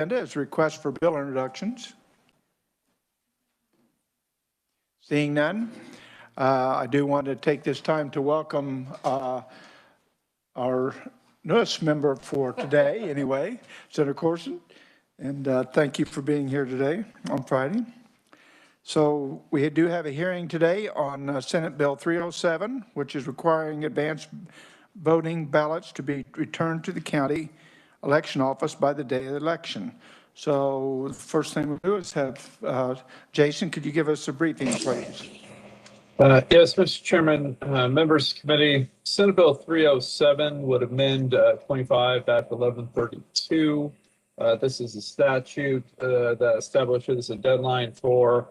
agenda is request for bill introductions. Seeing none, I do want to take this time to welcome our newest member for today, anyway, Senator Corson, and thank you for being here today on Friday. So we do have a hearing today on Senate Bill 307, which is requiring advanced voting ballots to be returned to the county election office by the day of the election. So the first thing we'll do is have Jason, could you give us a briefing, please? Yes, Mr. Chairman, members of the committee, Senate Bill 307 would amend 25-1132. This is a statute that establishes a deadline for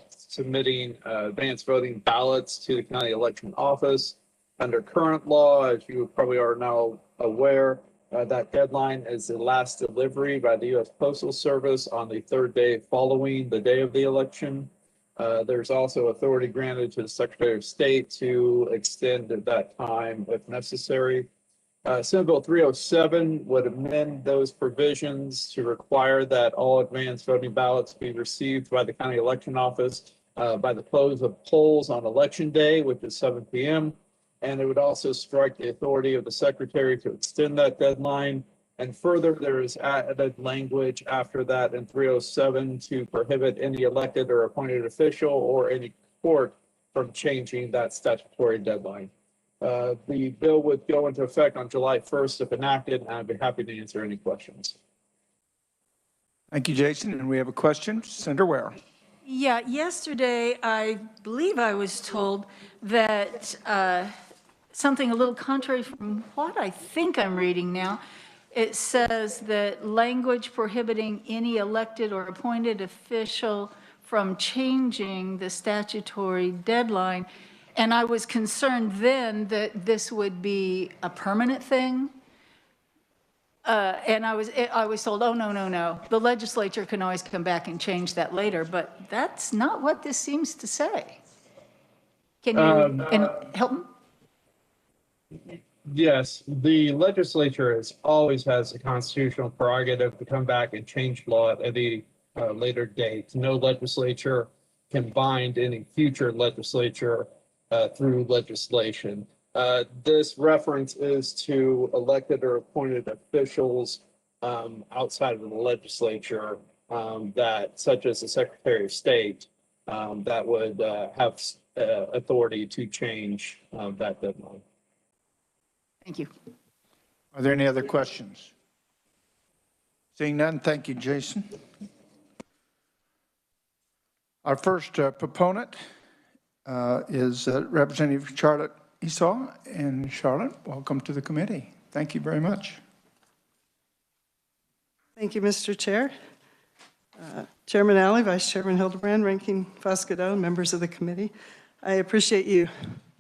submitting advanced voting ballots to the county election office. Under current law, as you probably are now aware, that deadline is the last delivery by the U.S. Postal Service on the third day following the day of the election. There's also authority granted to the Secretary of State to extend that time if necessary. Senate Bill 307 would amend those provisions to require that all advanced voting ballots be received by the county election office by the close of polls on election day, which is 7 p.m. And it would also strike the authority of the Secretary to extend that deadline. And further, there is added language after that in 307 to prohibit any elected or appointed official or any court from changing that statutory deadline. The bill would go into effect on July 1st if enacted, and I'd be happy to answer any questions. Thank you, Jason. And we have a question. Senator Ware. Yeah, yesterday, I believe I was told that something a little contrary from what I think I'm reading now. It says that language prohibiting any elected or appointed official from changing the statutory deadline. And I was concerned then that this would be a permanent thing. And I was told, oh, no. The legislature can always come back and change that later, but that's not what this seems to say. Can you help me? Yes, the legislature always has a constitutional prerogative to come back and change law at any later date. No legislature can bind any future legislature through legislation. This reference is to elected or appointed officials outside of the legislature such as the Secretary of State, that would have authority to change that deadline. Thank you. Are there any other questions? Seeing none, thank you, Jason. Our first proponent is Representative Charlotte Esau. And Charlotte, welcome to the committee. Thank you very much. Thank you, Mr. Chair. Chairman Alley, Vice Chairman Hildebrand, Ranking Foscato, members of the committee. I appreciate you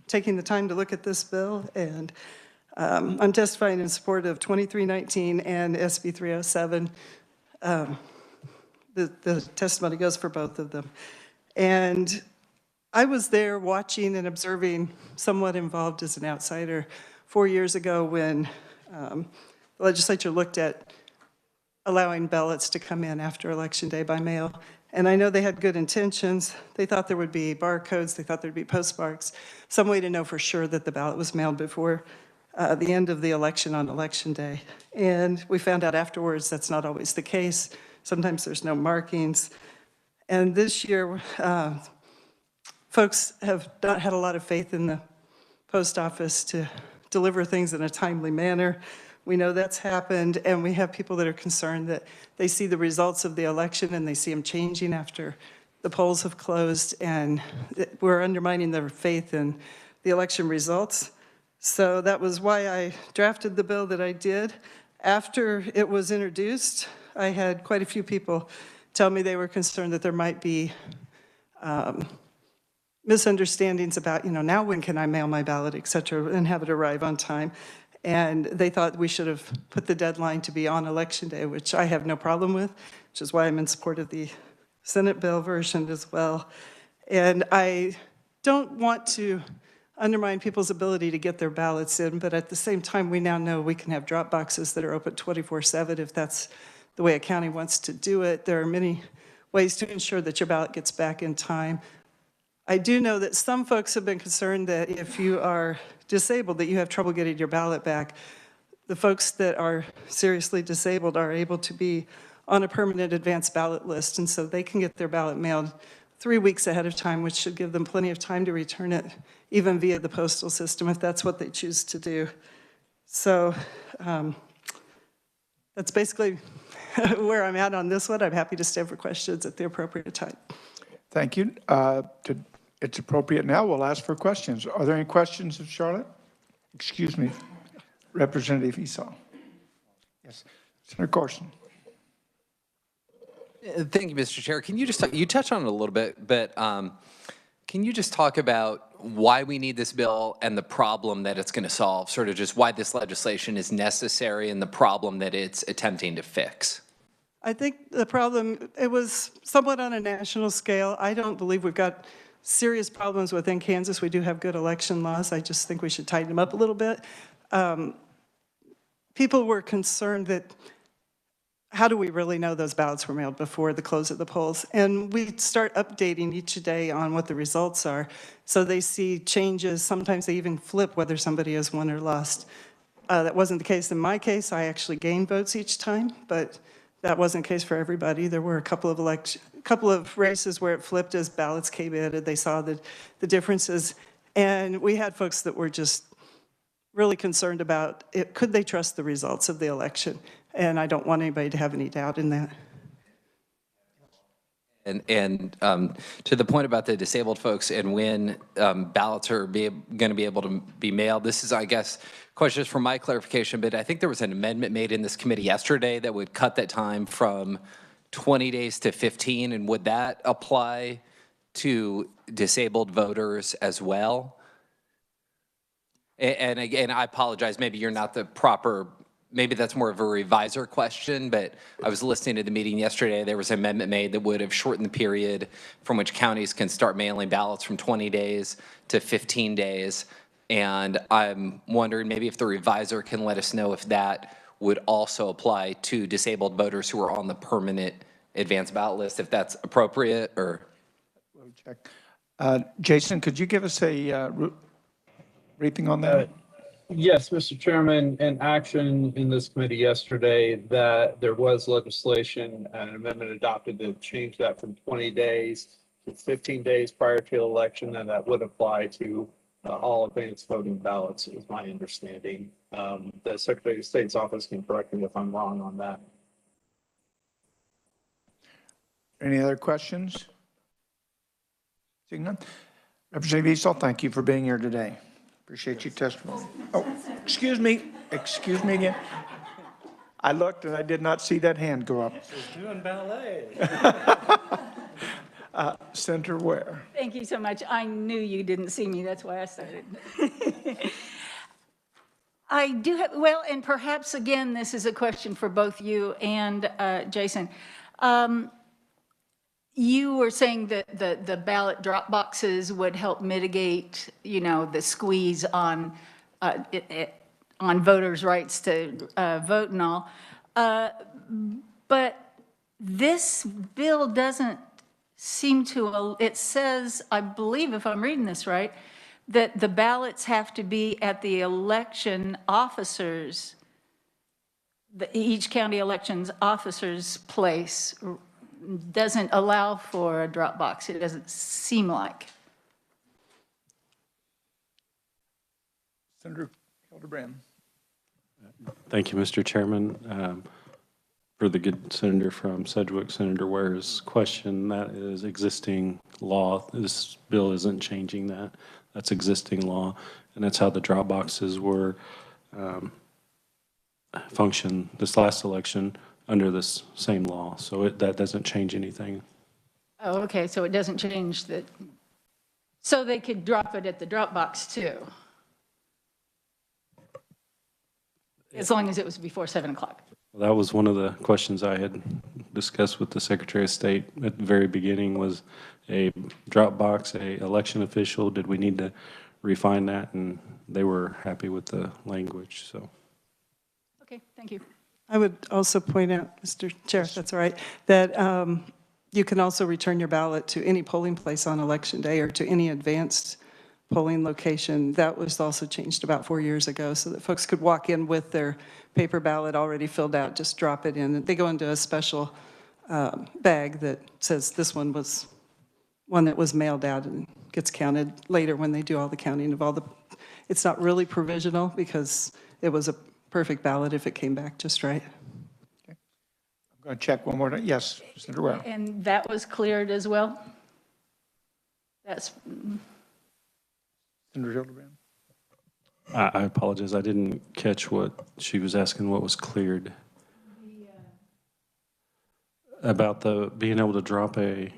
taking the time to look at this bill, and I'm testifying in support of 2319 and SB 307. The testimony goes for both of them. And I was there watching and observing, somewhat involved as an outsider, 4 years ago when the legislature looked at allowing ballots to come in after Election Day by mail. And I know they had good intentions. They thought there would be barcodes. They thought there'd be postmarks, some way to know for sure that the ballot was mailed before the end of the election on Election Day. And we found out afterwards that's not always the case. Sometimes there's no markings. And this year, folks have not had a lot of faith in the post office to deliver things in a timely manner. We know that's happened, and we have people that are concerned that they see the results of the election and they see them changing after the polls have closed, and we're undermining their faith in the election results. So that was why I drafted the bill that I did. After it was introduced, I had quite a few people tell me they were concerned that there might be misunderstandings about, now when can I mail my ballot, et cetera, and have it arrive on time. And they thought we should have put the deadline to be on Election Day, which I have no problem with, which is why I'm in support of the Senate bill version as well. And I don't want to undermine people's ability to get their ballots in, but at the same time, we now know we can have drop boxes that are open 24/7 if that's the way a county wants to do it. There are many ways to ensure that your ballot gets back in time. I do know that some folks have been concerned that if you are disabled, that you have trouble getting your ballot back. The folks that are seriously disabled are able to be on a permanent advanced ballot list, and so they can get their ballot mailed 3 weeks ahead of time, which should give them plenty of time to return it, even via the postal system, if that's what they choose to do. So that's basically where I'm at on this one. I'm happy to stay for questions at the appropriate time. Thank you. It's appropriate now. We'll ask for questions. Are there any questions of Charlotte? Excuse me, Representative Esau. Yes, Senator Corson. Thank you, Mr. Chair. Can you just you touched on it a little bit, but can you just talk about why we need this bill and the problem that it's going to solve, sort of just why this legislation is necessary and the problem that it's attempting to fix? I think the problem, it was somewhat on a national scale. I don't believe we've got serious problems within Kansas. We do have good election laws. I just think we should tighten them up a little bit. People were concerned that how do we really know those ballots were mailed before the close of the polls? And we start updating each day on what the results are. So they see changes. Sometimes they even flip whether somebody has won or lost. That wasn't the case in my case. I actually gained votes each time, but that wasn't the case for everybody. There were a couple of races where it flipped as ballots came in and they saw the differences. And we had folks that were just really concerned about it. Could they trust the results of the election? And I don't want anybody to have any doubt in that. And to the point about the disabled folks and when ballots are going to be able to be mailed, this is, I guess, questions for my clarification, but I think there was an amendment made in this committee yesterday that would cut that time from 20 days to 15, and would that apply to disabled voters as well? And again, I apologize, maybe you're not the proper, maybe that's more of a revisor question, but I was listening to the meeting yesterday. There was an amendment made that would have shortened the period from which counties can start mailing ballots from 20 days to 15 days. And I'm wondering maybe if the revisor can let us know if that would also apply to disabled voters who are on the permanent advanced ballot list, if that's appropriate, or? We'll check. Jason, could you give us a briefing on that? Yes, Mr. Chairman, in action in this committee yesterday that there was legislation and an amendment adopted to change that from 20 days to 15 days prior to the election, and that would apply to all advanced voting ballots, is my understanding. The Secretary of State's office can correct me if I'm wrong on that. Any other questions? Seeing none. Representative Esau, thank you for being here today. Appreciate your testimony. Oh, excuse me again. I looked and I did not see that hand go up. She's doing ballet. Senator Ware. Thank you so much. I knew you didn't see me. That's why I started. I do have, well, and perhaps again, this is a question for both you and Jason. You were saying that the ballot drop boxes would help mitigate, you know, the squeeze on voters' rights to vote and all. But this bill doesn't seem to, it says, I believe if I'm reading this right, that the ballots have to be at the election officers, each county elections officer's place. Doesn't allow for a drop box. It doesn't seem like. Senator Hildebrand. Thank you, Mr. Chairman. For the good senator from Sedgwick, Senator Ware's question, that is existing law. This bill isn't changing that. That's existing law, and that's how the drop boxes were function this last election under this same law. So that doesn't change anything. Oh, okay, so it doesn't change that. So they could drop it at the drop box too, as long as it was before 7 o'clock. Well, that was one of the questions I had discussed with the Secretary of State at the very beginning, was a drop box, a election official. Did we need to refine that? And they were happy with the language, so. Okay, thank you. I would also point out, Mr. Chair, if that's all right, that you can also return your ballot to any polling place on Election Day or to any advanced polling location. That was also changed about 4 years ago so that folks could walk in with their paper ballot already filled out, just drop it in. They go into a special bag that says this one was one that was mailed out and gets counted later when they do all the counting of all the, it's not really provisional because it was a perfect ballot if it came back just right. I'm going to check one more time. Yes, Senator Ware. And that was cleared as well? That's, Senator Hildebrand. I apologize. I didn't catch what she was asking, what was cleared. About the being able to drop a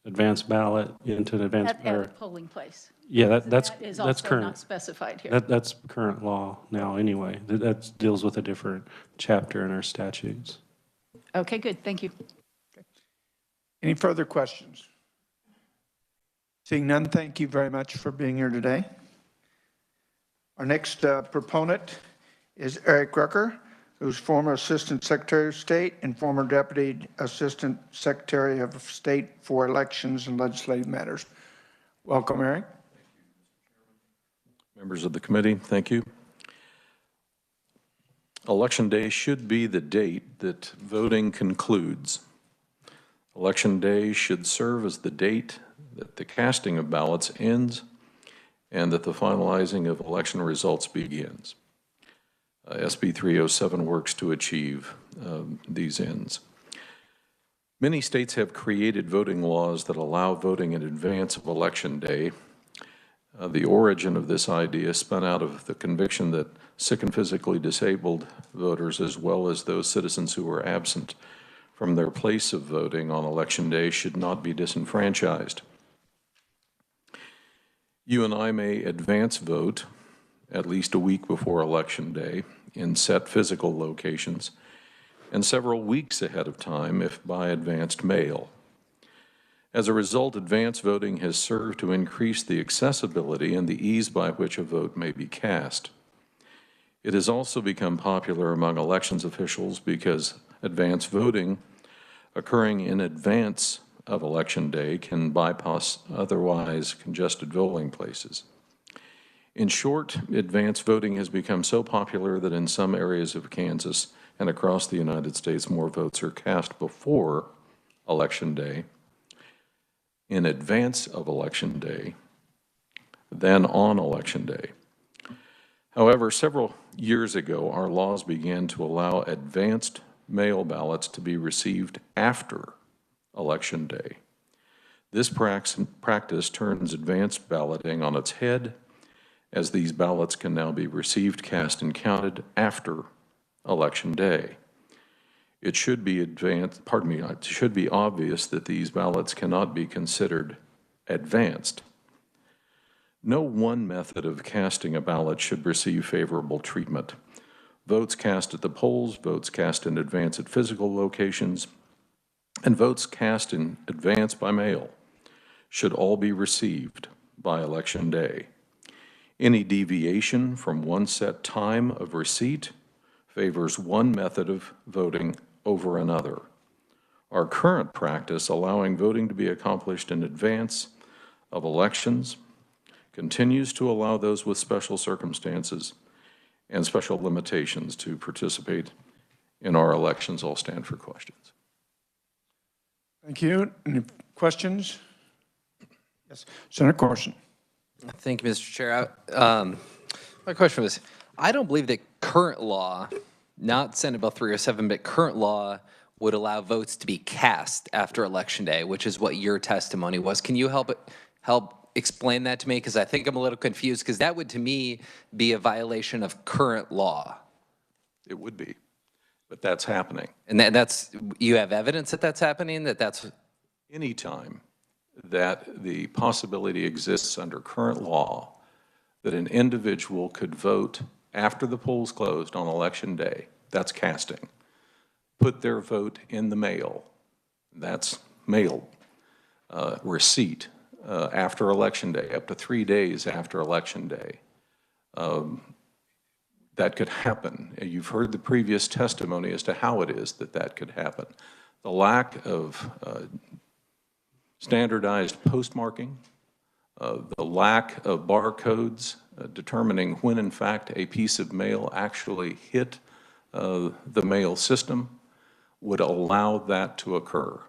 advanced ballot into an advanced, at the polling place. yeah, That is that's also current. not specified here. That's current law now anyway. That deals with a different chapter in our statutes. Okay, good, thank you. Any further questions? Seeing none, thank you very much for being here today. Our next proponent is Eric Rucker, who's former Assistant Secretary of State and former Deputy Assistant Secretary of State for Elections and Legislative Matters. Welcome, Eric. Members of the committee, thank you. Election Day should be the date that voting concludes. Election Day should serve as the date that the casting of ballots ends and that the finalizing of election results begins. SB 307 works to achieve these ends. Many states have created voting laws that allow voting in advance of Election Day. The origin of this idea spun out of the conviction that sick and physically disabled voters, as well as those citizens who were absent from their place of voting on Election Day, should not be disenfranchised. You and I may advance vote at least a week before Election Day in set physical locations and several weeks ahead of time if by advanced mail. As a result, advance voting has served to increase the accessibility and the ease by which a vote may be cast. It has also become popular among elections officials because advance voting occurring in advance of Election Day can bypass otherwise congested voting places. In short, advance voting has become so popular that in some areas of Kansas and across the United States, more votes are cast before Election Day, in advance of Election Day, than on Election Day. However, several years ago, our laws began to allow advanced mail ballots to be received after Election Day. This practice turns advanced balloting on its head, as these ballots can now be received, cast, and counted after Election Day. It should be it should be obvious that these ballots cannot be considered advanced. No one method of casting a ballot should receive favorable treatment. Votes cast at the polls, votes cast in advance at physical locations, and votes cast in advance by mail should all be received by Election Day. Any deviation from one set time of receipt favors one method of voting over another. Our current practice, allowing voting to be accomplished in advance of elections, continues to allow those with special circumstances and special limitations to participate in our elections. I'll stand for questions. Thank you. Any questions? Yes, Senator Corson. Thank you, Mr. Chair. My question was, I don't believe that current law, not Senate Bill 307, but current law would allow votes to be cast after Election Day, which is what your testimony was. Can you help explain that to me? Because I think I'm a little confused, because that would, to me, be a violation of current law. It would be, but that's happening. And that's, you have evidence that that's happening, that's... Anytime that the possibility exists under current law that an individual could vote after the polls closed on Election Day, that's casting. Put their vote in the mail, that's mail. Receipt after Election Day, up to 3 days after Election Day. that could happen. You've heard the previous testimony as to how it is that that could happen. The lack of standardized postmarking, the lack of barcodes determining when in fact a piece of mail actually hit the mail system would allow that to occur.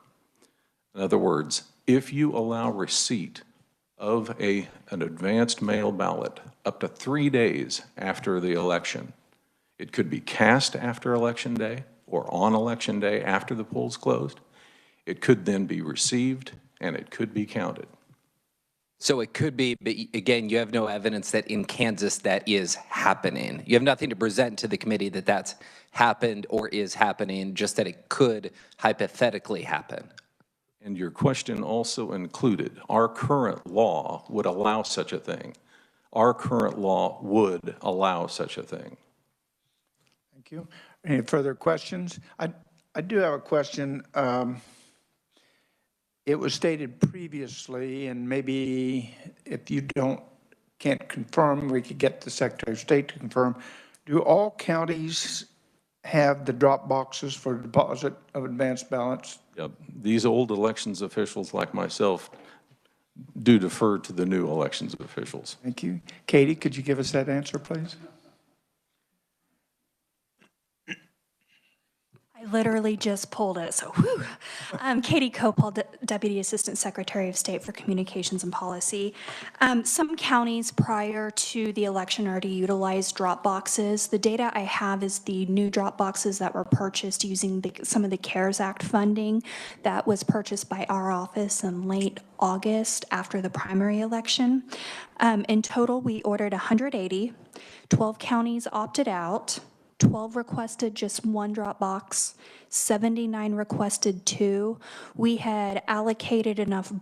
In other words, if you allow receipt of an advanced mail ballot up to 3 days after the election, it could be cast after Election Day or on Election Day after the polls closed. It could then be received and it could be counted. So it could be, but again, you have no evidence that in Kansas that is happening. You have nothing to present to the committee that that's happened or is happening, just that it could hypothetically happen. And your question also included, our current law would allow such a thing. Our current law would allow such a thing. Thank you. Any further questions? I do have a question. It was stated previously, and maybe if you can't confirm, we could get the Secretary of State to confirm. Do all counties have the drop boxes for deposit of advanced ballots? Yep. These old elections officials like myself do defer to the new elections officials. Thank you. Katie, could you give us that answer, please? I literally just pulled it, so whew. Katie Copel, Deputy Assistant Secretary of State for Communications and Policy. Some counties prior to the election already utilized drop boxes. The data I have is the new drop boxes that were purchased using some of the CARES Act funding that was purchased by our office in late August after the primary election. In total, we ordered 180. 12 counties opted out. 12 requested just one drop box, 79 requested two. We had allocated enough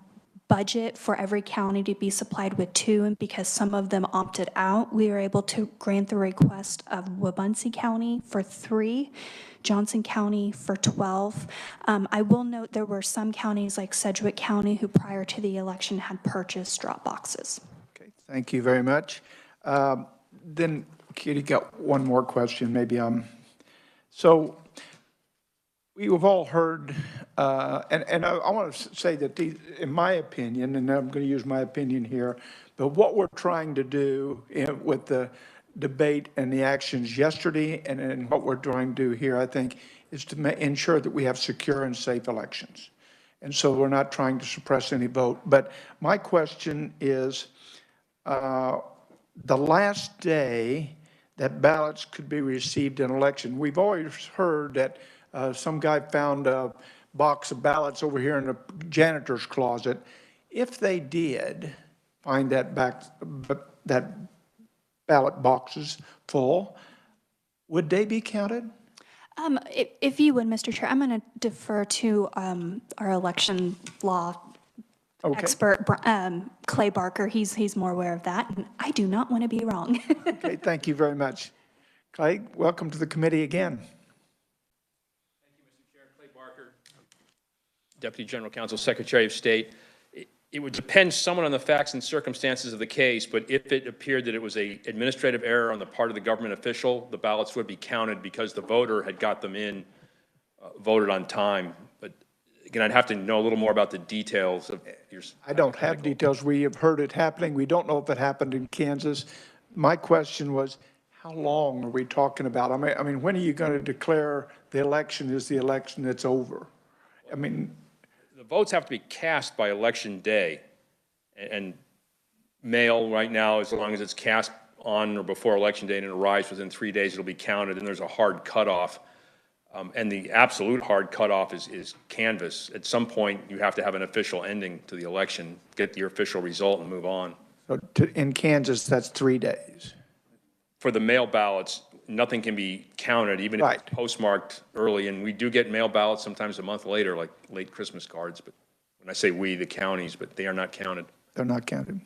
budget for every county to be supplied with two, and because some of them opted out, we were able to grant the request of Wabunsee County for 3, Johnson County for 12. I will note there were some counties like Sedgwick County who prior to the election had purchased drop boxes. Okay, thank you very much. Then Katie, got one more question, maybe. So we've all heard, and I want to say that in my opinion, and I'm going to use my opinion here, but what we're trying to do with the debate and the actions yesterday and what we're trying to do here, I think, is to ensure that we have secure and safe elections. And so we're not trying to suppress any vote. But my question is, the last day that ballots could be received in election. We've always heard that some guy found a box of ballots over here in the janitor's closet. If they did find that ballot boxes full, would they be counted? If you would, Mr. Chair, I'm going to defer to our election law expert, Clay Barker. He's more aware of that, and I do not want to be wrong. Okay, thank you very much. Clay, welcome to the committee again. Thank you, Mr. Chair. Clay Barker, Deputy General Counsel, Secretary of State. It would depend somewhat on the facts and circumstances of the case, but if it appeared that it was an administrative error on the part of the government official, the ballots would be counted because the voter had got them in, voted on time. But again, I'd have to know a little more about the details of your. I don't have details. We have heard it happening. We don't know if it happened in Kansas. My question was, how long are we talking about? I mean, when are you going to declare the election is the election that's over? I mean, the votes have to be cast by election day, and mail right now, as long as it's cast on or before election day and it arrives within 3 days, it'll be counted, and there's a hard cutoff. And the absolute hard cutoff is canvass. At some point, you have to have an official ending to the election, get your official result, and move on. so in Kansas, that's 3 days. For the mail ballots, nothing can be counted, even if it's postmarked early. And we do get mail ballots sometimes a month later, like late Christmas cards. But when I say we, the counties, but they are not counted. They're not counted.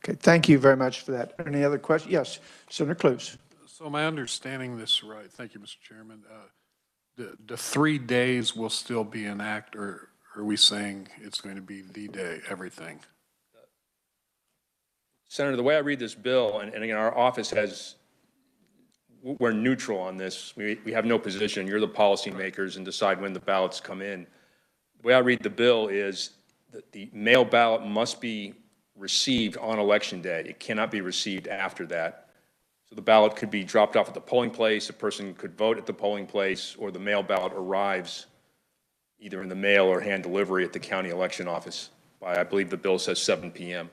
Okay, thank you very much for that. Any other questions? Yes, Senator Cluse. So am I understanding this right? Thank you, Mr. Chairman. The 3 days will still be in act, or are we saying it's going to be the day, everything? Senator, the way I read this bill, and again, our office has we're neutral on this. We have no position. You're the policymakers and decide when the ballots come in. The way I read the bill is that the mail ballot must be received on election day. It cannot be received after that. So the ballot could be dropped off at the polling place, a person could vote at the polling place, or the mail ballot arrives either in the mail or hand delivery at the county election office by, I believe the bill says 7 p.m.,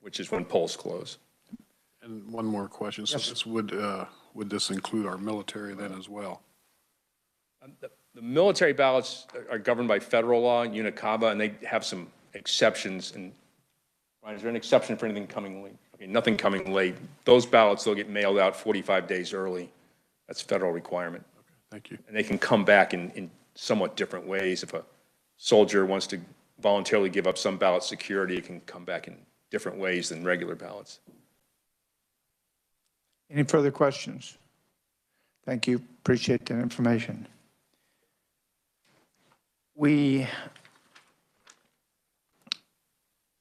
which is when polls close. And one more question. So this would this include our military then as well? The military ballots are governed by federal law, UNICABA, and they have some exceptions. And Ryan, is there an exception for anything coming late? Okay, nothing coming late. Those ballots, they'll get mailed out 45 days early. That's a federal requirement. Okay, thank you. And they can come back in somewhat different ways. If a soldier wants to voluntarily give up some ballot security, it can come back in different ways than regular ballots. Any further questions? Thank you. Appreciate that information.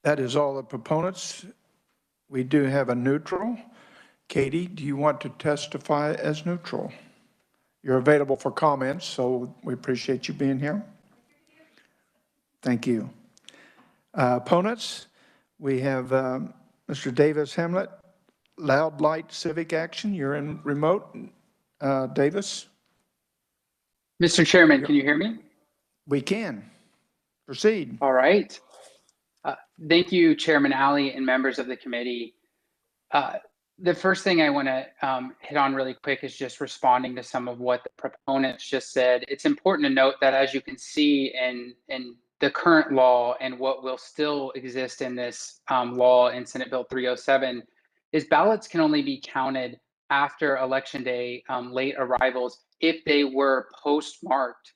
That is all the proponents. We do have a neutral. Katie, do you want to testify as neutral? You're available for comments, so we appreciate you being here. Thank you. Opponents, we have Mr. Davis Hamlet, Loud Light Civic Action. You're in remote. Davis? Mr. Chairman, can you hear me? We can. Proceed. All right. Thank you, Chairman Alley and members of the committee. The first thing I want to hit on really quick is just responding to some of what the proponents just said. It's important to note that, as you can see in the current law and what will still exist in this law in Senate Bill 307, is ballots can only be counted after Election Day late arrivals if they were postmarked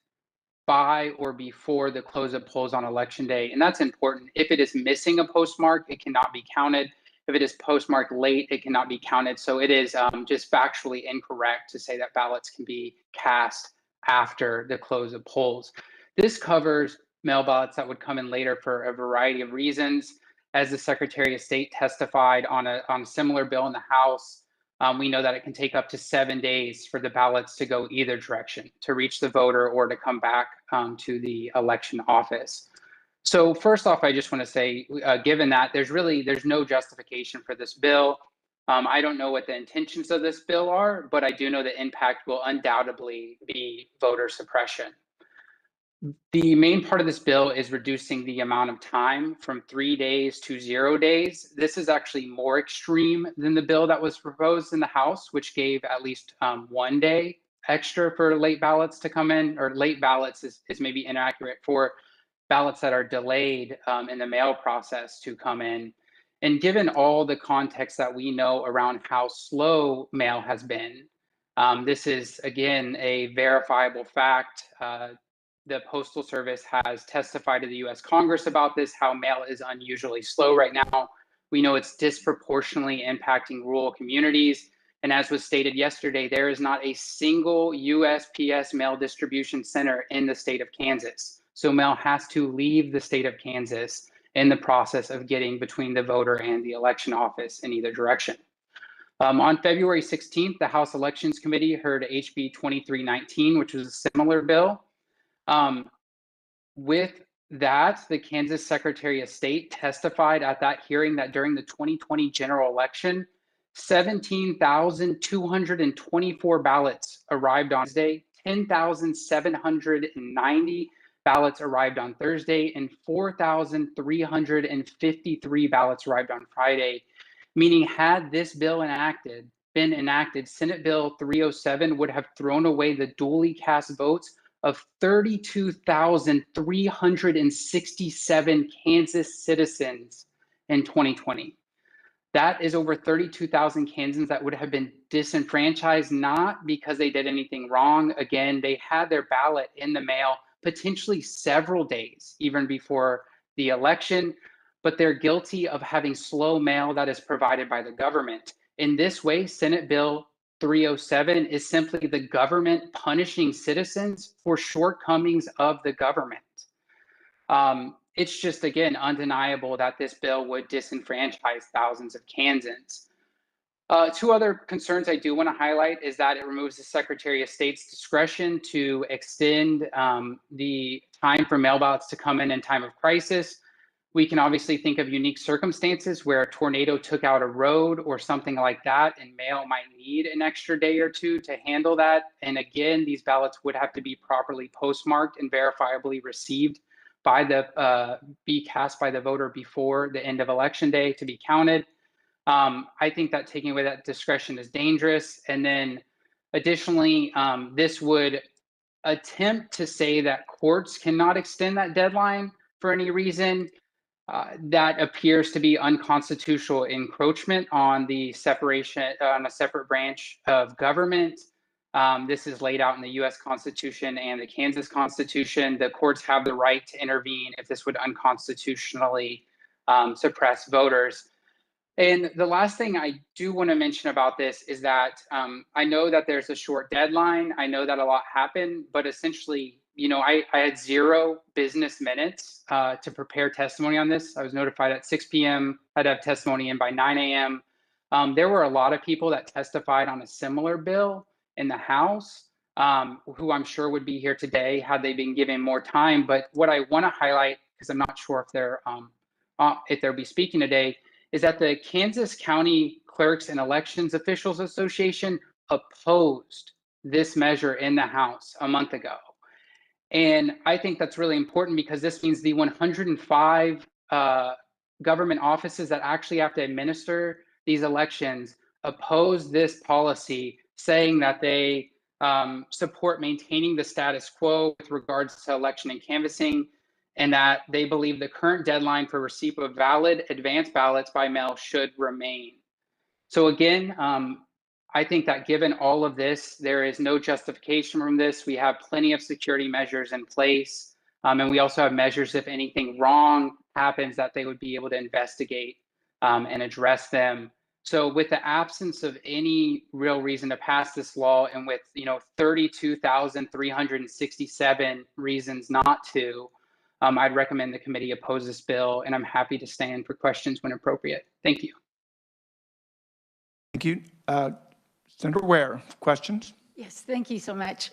by or before the close of polls on Election Day. And that's important. If it is missing a postmark, it cannot be counted. If it is postmarked late, it cannot be counted. So it is just factually incorrect to say that ballots can be cast after the close of polls. This covers mail ballots that would come in later for a variety of reasons. As the Secretary of State testified on a similar bill in the House, we know that it can take up to 7 days for the ballots to go either direction, to reach the voter or to come back to the election office. So first off, I just want to say, given that there's no justification for this bill. I don't know what the intentions of this bill are, but I do know the impact will undoubtedly be voter suppression. The main part of this bill is reducing the amount of time from 3 days to 0 days. This is actually more extreme than the bill that was proposed in the House, which gave at least 1 day extra for late ballots to come in, or late ballots is maybe inaccurate, for ballots that are delayed in the mail process to come in. And given all the context that we know around how slow mail has been, this is, again, a verifiable fact. The Postal Service has testified to the U.S. Congress about this, how mail is unusually slow right now. We know it's disproportionately impacting rural communities. And as was stated yesterday, there is not a single USPS mail distribution center in the state of Kansas. So mail has to leave the state of Kansas in the process of getting between the voter and the election office in either direction. On February 16th, the House Elections Committee heard HB 2319, which was a similar bill. With that, the Kansas Secretary of State testified at that hearing that during the 2020 general election, 17,224 ballots arrived on Wednesday, 10,790 ballots arrived on Thursday, and 4,353 ballots arrived on Friday, meaning had this bill been enacted, Senate Bill 307 would have thrown away the duly cast votes of 32,367 Kansas citizens in 2020. That is over 32,000 Kansans that would have been disenfranchised, not because they did anything wrong. Again, they had their ballot in the mail potentially several days, even before the election, but they're guilty of having slow mail that is provided by the government. In this way, Senate Bill 307 is simply the government punishing citizens for shortcomings of the government. It's just, again, undeniable that this bill would disenfranchise thousands of Kansans. Two other concerns I do want to highlight is that it removes the Secretary of State's discretion to extend the time for mail ballots to come in time of crisis. We can obviously think of unique circumstances where a tornado took out a road or something like that, and mail might need an extra day or two to handle that. And again, these ballots would have to be properly postmarked and verifiably received by be cast by the voter before the end of election day to be counted. I think that taking away that discretion is dangerous. And then additionally, this would attempt to say that courts cannot extend that deadline for any reason. That appears to be unconstitutional encroachment on the separation, on a separate branch of government. This is laid out in the US Constitution and the Kansas Constitution. The courts have the right to intervene if this would unconstitutionally suppress voters. And the last thing I do want to mention about this is that I know that there's a short deadline. I know that a lot happened, but essentially, you know, I had 0 business minutes to prepare testimony on this. I was notified at 6 p.m. I had to have testimony in by 9 a.m. There were a lot of people that testified on a similar bill in the House who I'm sure would be here today had they been given more time. But what I want to highlight, because I'm not sure if they'll be speaking today, is that the Kansas County Clerks and Elections Officials Association opposed this measure in the House a month ago. And I think that's really important because this means the 105 government offices that actually have to administer these elections oppose this policy, saying that they support maintaining the status quo with regards to election and canvassing, and that they believe the current deadline for receipt of valid advance ballots by mail should remain. So again, I think that given all of this, there is no justification from this. We have plenty of security measures in place. And we also have measures if anything wrong happens that they would be able to investigate and address them. So with the absence of any real reason to pass this law, and with 32,367 reasons not to, I'd recommend the committee oppose this bill, and I'm happy to stand for questions when appropriate. Thank you. Thank you. Senator Ware, questions? Yes, thank you so much.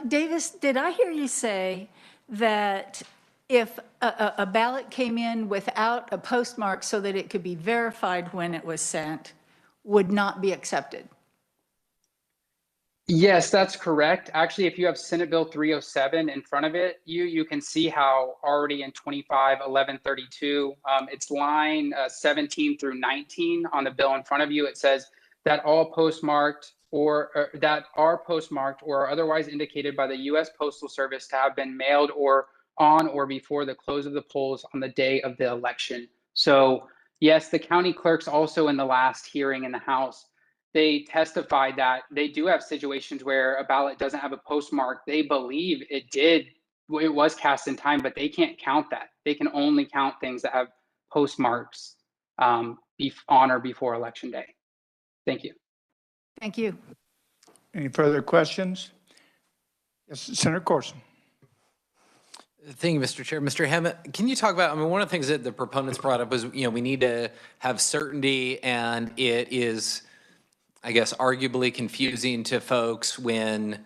Davis, did I hear you say that if a ballot came in without a postmark so that it could be verified when it was sent, would not be accepted? Yes, that's correct. Actually, if you have Senate Bill 307 in front of it, you can see how already in 25-1132, it's line 17 through 19 on the bill in front of you. It says that all postmarked or that are postmarked or are otherwise indicated by the U.S. Postal Service to have been mailed or on or before the close of the polls on the day of the election. So yes, the county clerks also in the last hearing in the House, they testified that they do have situations where a ballot doesn't have a postmark. They believe it was cast in time, but they can't count that. They can only count things that have postmarks on or before election day. Thank you. Thank you. Any further questions? Yes, Senator Corson. Thank you, Mr. Chair. Mr. Hammett, can you talk about, I mean, one of the things that the proponents brought up was, we need to have certainty, and it is, I guess, arguably confusing to folks when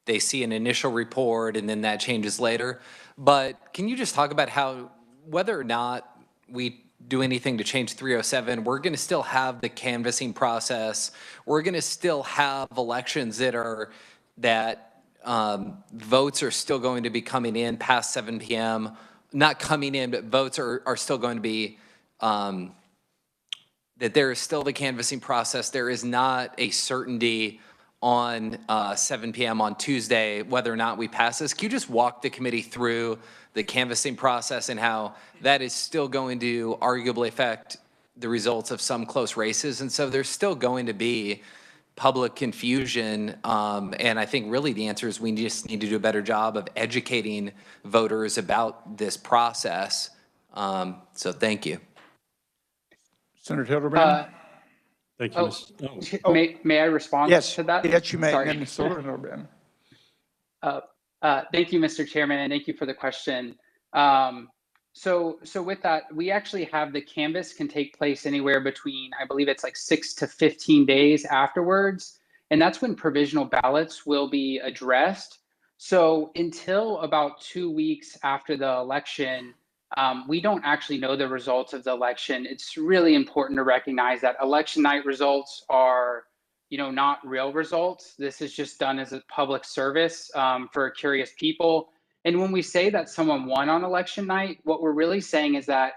they see an initial report and then that changes later. But can you just talk about how, whether or not we do anything to change 307, we're going to still have the canvassing process. We're going to still have elections that votes are still going to be coming in past 7 p.m. Not coming in, but votes are still going to be, that there is still the canvassing process. There is not a certainty on 7 p.m. on Tuesday whether or not we pass this. Can you just walk the committee through the canvassing process and how that is still going to arguably affect the results of some close races? And so there's still going to be public confusion. And I think really the answer is we just need to do a better job of educating voters about this process. So thank you. Senator Hildebrand. Thank you. May I respond to that? Yes, you may. Sorry. And then Senator Hildebrand. Thank you, Mr. Chairman, and thank you for the question. So with that, we actually have the canvass can take place anywhere between, I believe it's like 6 to 15 days afterwards. And that's when provisional ballots will be addressed. So until about 2 weeks after the election, we don't actually know the results of the election. It's really important to recognize that election night results are, not real results. This is just done as a public service for curious people. And when we say that someone won on election night, what we're really saying is that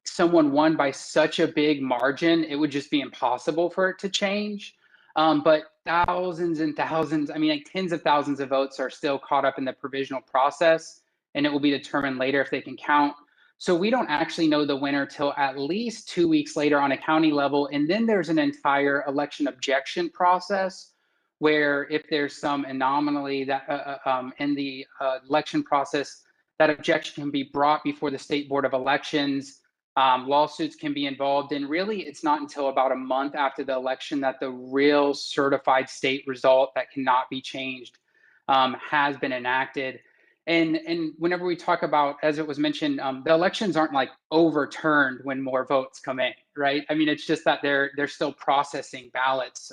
someone won by such a big margin, it would just be impossible for it to change. But thousands and thousands, I mean, like tens of thousands of votes are still caught up in the provisional process, and it will be determined later if they can count. So we don't actually know the winner till at least 2 weeks later on a county level. And then there's an entire election objection process where if there's some anomaly that in the election process, that objection can be brought before the State Board of Elections. Lawsuits can be involved, and really it's not until about a month after the election that the real certified state result that cannot be changed has been enacted. And whenever we talk about, as it was mentioned, the elections aren't like overturned when more votes come in, right? I mean, it's just that they're still processing ballots.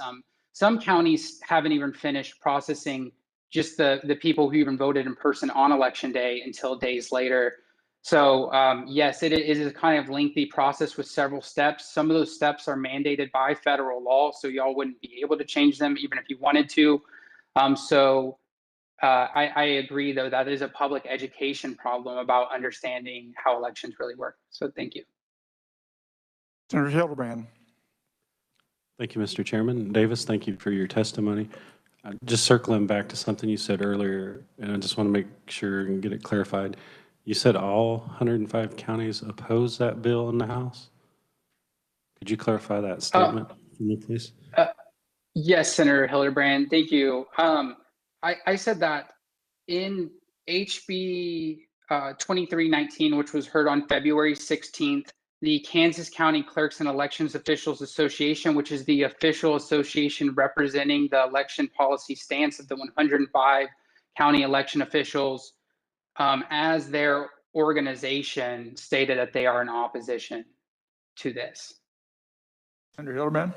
Some counties haven't even finished processing just the people who even voted in person on election day until days later. So yes, it is a kind of lengthy process with several steps. Some of those steps are mandated by federal law, so y'all wouldn't be able to change them even if you wanted to. I agree, though, that is a public education problem about understanding how elections really work. So thank you. Senator Hildebrand. Thank you, Mr. Chairman. Davis, thank you for your testimony. Just circling back to something you said earlier, and I just want to make sure and get it clarified. You said all 105 counties oppose that bill in the House? Could you clarify that statement for me, please? Yes, Senator Hildebrand, thank you. I said that in HB 2319, which was heard on February 16th, the Kansas County Clerks and Elections Officials Association, which is the official association representing the election policy stance of the 105 county election officials, as their organization stated that they are in opposition to this. Senator Hildebrand.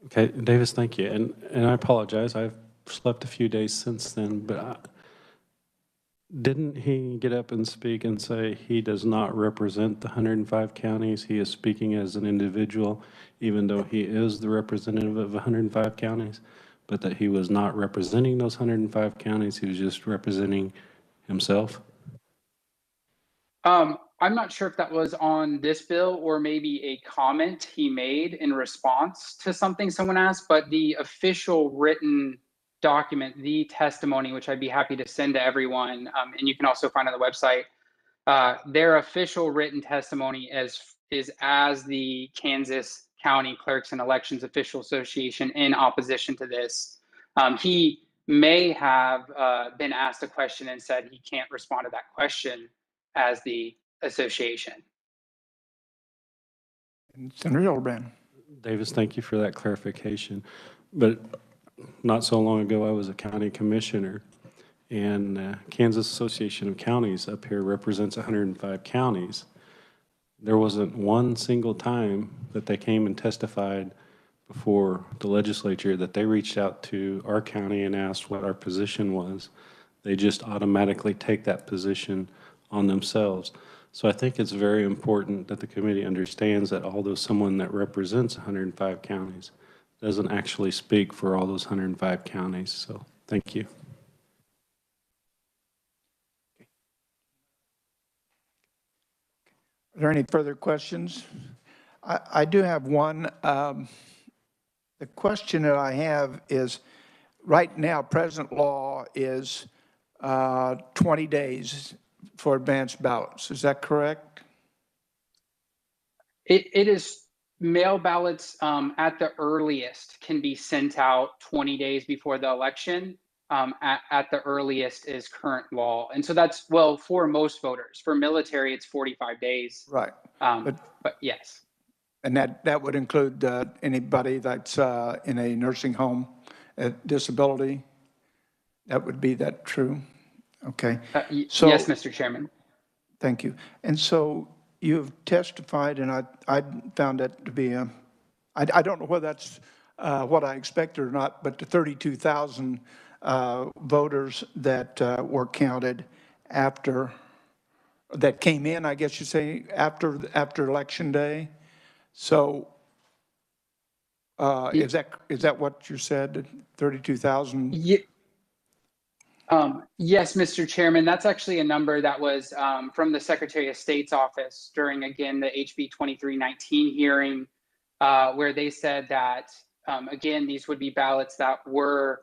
Okay, Davis, thank you. And I apologize. I've slept a few days since then, but didn't he get up and speak and say he does not represent the 105 counties? He is speaking as an individual, even though he is the representative of 105 counties, but that he was not representing those 105 counties. He was just representing himself. I'm not sure if that was on this bill or maybe a comment he made in response to something someone asked, but the official written document, the testimony, which I'd be happy to send to everyone, and you can also find on the website, their official written testimony is as the Kansas County Clerks and Elections Official Association in opposition to this. He may have been asked a question and said he can't respond to that question as the association. And Senator Hildebrand. Davis, thank you for that clarification. But not so long ago, I was a county commissioner, and Kansas Association of Counties up here represents 105 counties. There wasn't one single time that they came and testified before the legislature that they reached out to our county and asked what our position was. They just automatically take that position on themselves. So I think it's very important that the committee understands that although someone that represents 105 counties doesn't actually speak for all those 105 counties. So thank you. Are there any further questions? I do have one. The question that I have is, right now, present law is 20 days for advanced ballots. Is that correct? It is mail ballots at the earliest can be sent out 20 days before the election. At the earliest is current law. And so that's, well, for most voters. For military, it's 45 days. Right. But yes. And that would include anybody that's in a nursing home at disability? That would be that true? Okay. So, yes, Mr. Chairman. Thank you. And so you've testified, and I found that to be, I don't know whether that's what I expected or not, but the 32,000 voters that were counted after, that came in, I guess you say, after Election Day. So is that what you said, 32,000? Yes, Mr. Chairman, that's actually a number that was from the Secretary of State's office during, again, the HB 2319 hearing, where they said that, again, these would be ballots that were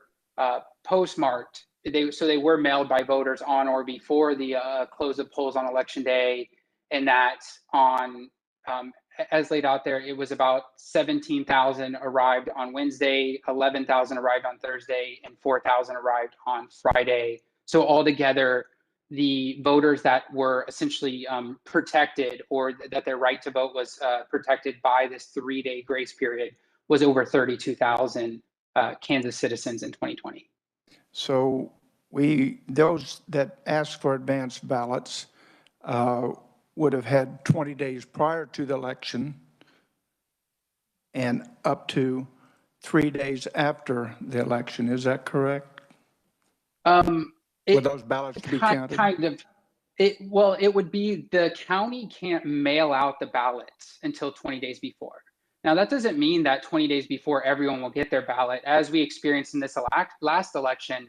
postmarked. So they were mailed by voters on or before the close of polls on Election Day, and that on, as laid out there, it was about 17,000 arrived on Wednesday, 11,000 arrived on Thursday, and 4,000 arrived on Friday. So altogether, the voters that were essentially protected, or that their right to vote was protected by this 3-day grace period, was over 32,000 Kansas citizens in 2020. So those that asked for advanced ballots would have had 20 days prior to the election and up to 3 days after the election. Is that correct? Would those ballots be counted? Kind of. Well, it would be the county can't mail out the ballots until 20 days before. Now, that doesn't mean that 20 days before everyone will get their ballot. As we experienced in this last election,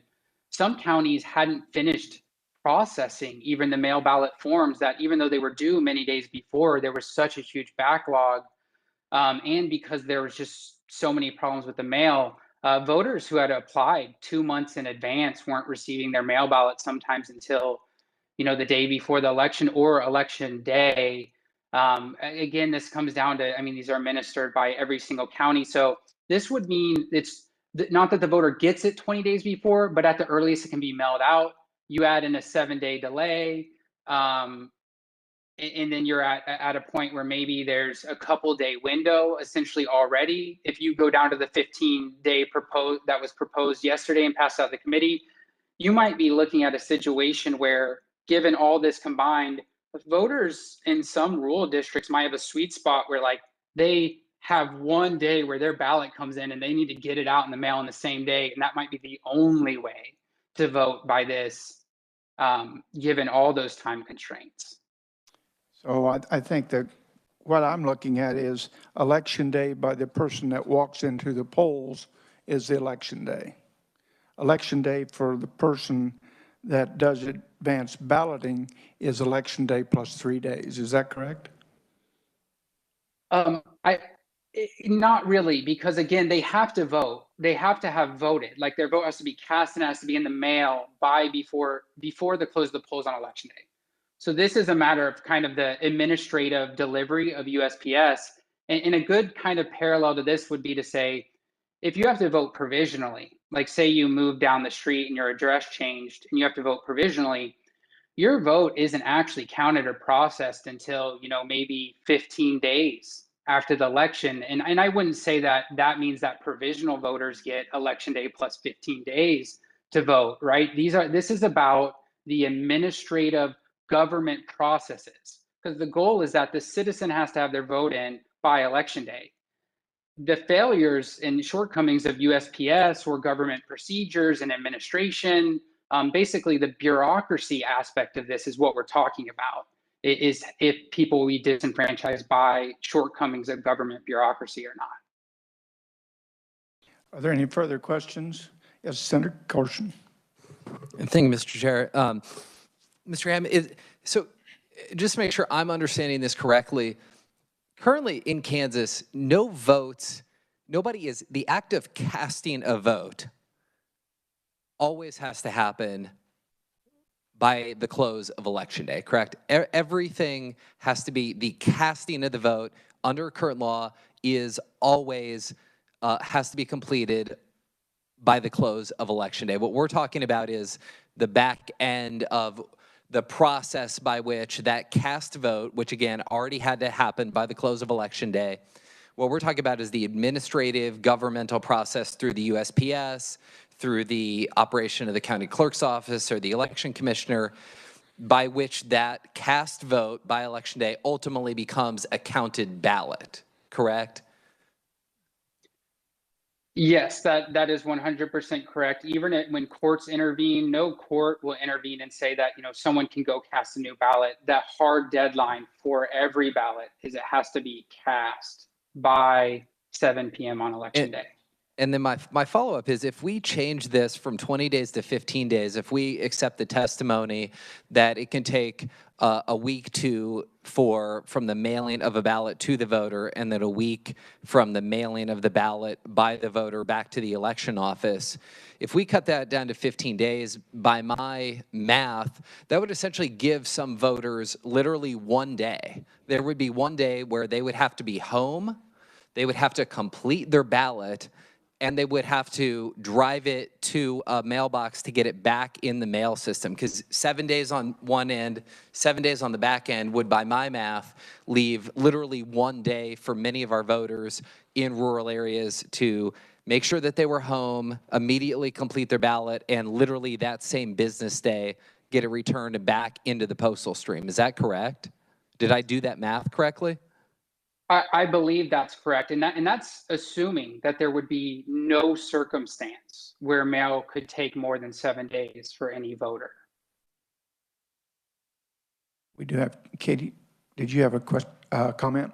some counties hadn't finished processing even the mail ballot forms, that even though they were due many days before, there was such a huge backlog. And because there was just so many problems with the mail, voters who had applied 2 months in advance weren't receiving their mail ballot sometimes until, the day before the election or election day. Again, this comes down to, these are administered by every single county. So this would mean it's not that the voter gets it 20 days before, but at the earliest it can be mailed out. You add in a 7-day delay, and then you're at a point where maybe there's a couple-day window essentially already. If you go down to the 15-day that was proposed yesterday and passed out the committee, you might be looking at a situation where, given all this combined, voters in some rural districts might have a sweet spot where, like, they have one day where their ballot comes in and they need to get it out in the mail on the same day, and that might be the only way to vote by this, given all those time constraints. So I think that what I'm looking at is Election Day by the person that walks into the polls is the Election Day. Election Day for the person that does advanced balloting is Election Day plus 3 days. Is that correct? Not really, because again, they have to vote. They have to have voted. Like, their vote has to be cast and has to be in the mail by before the close of the polls on Election Day. So this is a matter of kind of the administrative delivery of USPS. And a good kind of parallel to this would be to say, if you have to vote provisionally, like say you move down the street and your address changed and you have to vote provisionally, your vote isn't actually counted or processed until, maybe 15 days after the election. And I wouldn't say that that means that provisional voters get Election Day plus 15 days to vote, right? This is about the administrative government processes, because the goal is that the citizen has to have their vote in by Election Day. The failures and shortcomings of USPS or government procedures and administration, basically the bureaucracy aspect of this is what we're talking about, is if people will be disenfranchised by shortcomings of government bureaucracy or not. Are there any further questions? Yes, Senator Carson. Thank you, Mr. Chair. Mr. Ham, so just to make sure I'm understanding this correctly, currently in Kansas, no votes, the act of casting a vote always has to happen by the close of Election Day, correct? Everything has to be, the casting of the vote under current law is always, has to be completed by the close of Election Day. What we're talking about is the back end of the process by which that cast vote, which again already had to happen by the close of Election Day. What we're talking about is the administrative governmental process through the USPS, through the operation of the county clerk's office or the election commissioner, by which that cast vote by Election Day ultimately becomes a counted ballot, correct? Yes, that is 100% correct. Even when courts intervene, no court will intervene and say that, someone can go cast a new ballot. The hard deadline for every ballot is it has to be cast by 7 p.m. on Election Day. And then my follow-up is, if we change this from 20 days to 15 days, if we accept the testimony that it can take a week from the mailing of a ballot to the voter, and then a week from the mailing of the ballot by the voter back to the election office, if we cut that down to 15 days, by my math, that would essentially give some voters literally one day. There would be one day where they would have to be home, they would have to complete their ballot, and they would have to drive it to a mailbox to get it back in the mail system. Because 7 days on one end, 7 days on the back end would, by my math, leave literally one day for many of our voters in rural areas to make sure that they were home, immediately complete their ballot, and literally that same business day get it returned and back into the postal stream. Is that correct? Did I do that math correctly? I believe that's correct. And that's assuming that there would be no circumstance where mail could take more than 7 days for any voter. We do have, Katie, did you have a question, comment?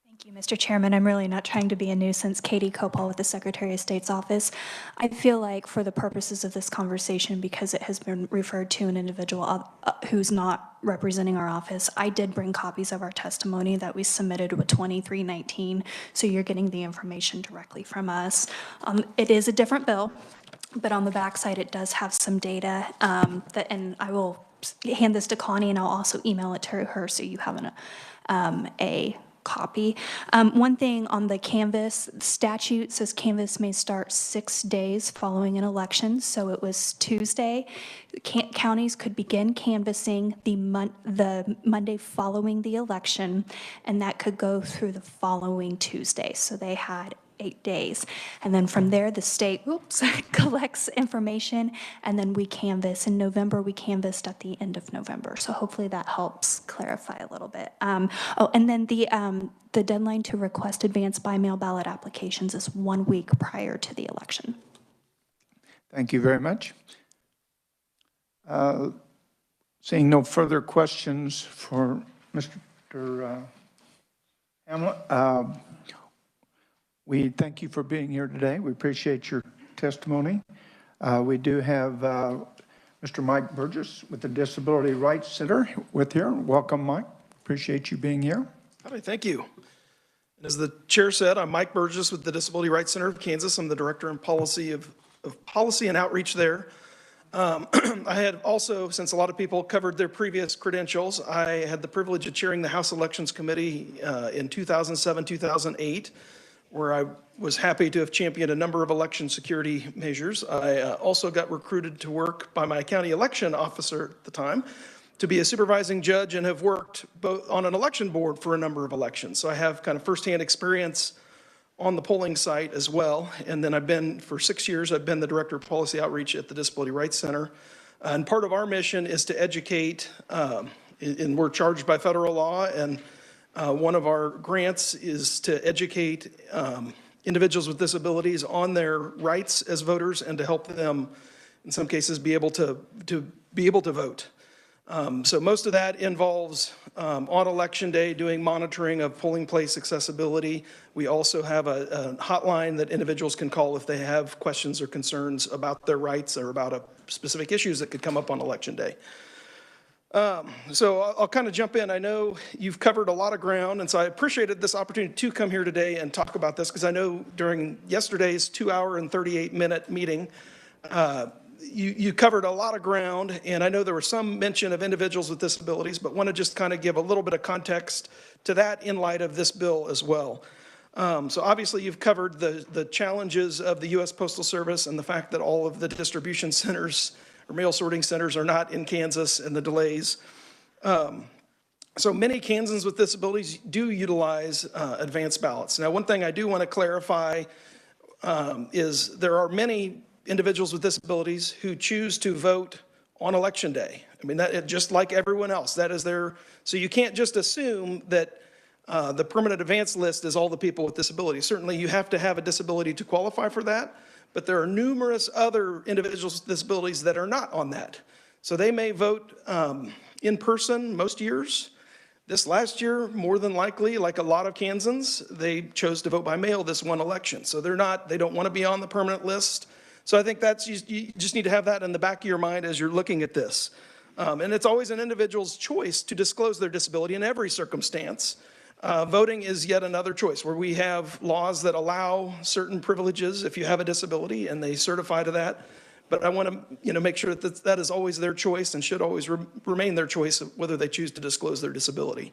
Thank you, Mr. Chairman. I'm really not trying to be a nuisance. Katie Copal with the Secretary of State's office. I feel like for the purposes of this conversation, because it has been referred to an individual who's not representing our office, I did bring copies of our testimony that we submitted with 2319, so you're getting the information directly from us. It is a different bill, but on the backside it does have some data and I will hand this to Connie, and I'll also email it to her so you have a copy. One thing on the canvass statute says canvass may start 6 days following an election. So it was Tuesday. Counties could begin canvassing the Monday following the election, and that could go through the following Tuesday. So they had 8 days. And then from there, the state collects information, and then we canvass. In November, we canvassed at the end of November. So hopefully that helps clarify a little bit. And then the deadline to request advance by mail ballot applications is 1 week prior to the election. Thank you very much. Seeing no further questions for Mr. Hamlet, we thank you for being here today. We appreciate your testimony. We do have Mr. Mike Burgess with the Disability Rights Center with here. Welcome, Mike. Appreciate you being here. Hi, thank you. And as the chair said, I'm Mike Burgess with the Disability Rights Center of Kansas. I'm the director in policy of policy and outreach there. I had also, since a lot of people covered their previous credentials, I had the privilege of chairing the House Elections Committee in 2007, 2008. Where I was happy to have championed a number of election security measures. I also got recruited to work by my county election officer at the time to be a supervising judge, and have worked both on an election board for a number of elections. So I have kind of firsthand experience on the polling site as well. And then for 6 years, I've been the director of policy outreach at the Disability Rights Center. And part of our mission is to educate, and we're charged by federal law, and one of our grants is to educate individuals with disabilities on their rights as voters, and to help them, in some cases, be able to vote. So most of that involves on election day doing monitoring of polling place accessibility. We also have a hotline that individuals can call if they have questions or concerns about their rights or about specific issues that could come up on election day. So I'll kind of jump in. I know you've covered a lot of ground, and so I appreciated this opportunity to come here today and talk about this, because I know during yesterday's 2-hour and 38-minute meeting, you covered a lot of ground, and I know there was some mention of individuals with disabilities, but want to just kind of give a little bit of context to that in light of this bill as well. So obviously you've covered the challenges of the U.S. Postal Service and the fact that all of the distribution centers or mail sorting centers are not in Kansas, and the delays. So many Kansans with disabilities do utilize advanced ballots. Now, one thing I do want to clarify is there are many individuals with disabilities who choose to vote on election day. I mean, just like everyone else, that is their, so you can't just assume that the permanent advance list is all the people with disabilities. Certainly you have to have a disability to qualify for that, but there are numerous other individuals with disabilities that are not on that. So they may vote in person most years. This last year, more than likely, like a lot of Kansans, they chose to vote by mail this one election. So they don't want to be on the permanent list. So I think you just need to have that in the back of your mind as you're looking at this. And it's always an individual's choice to disclose their disability in every circumstance. Voting is yet another choice where we have laws that allow certain privileges if you have a disability and they certify to that. But I want to, make sure that is always their choice and should always remain their choice of whether they choose to disclose their disability.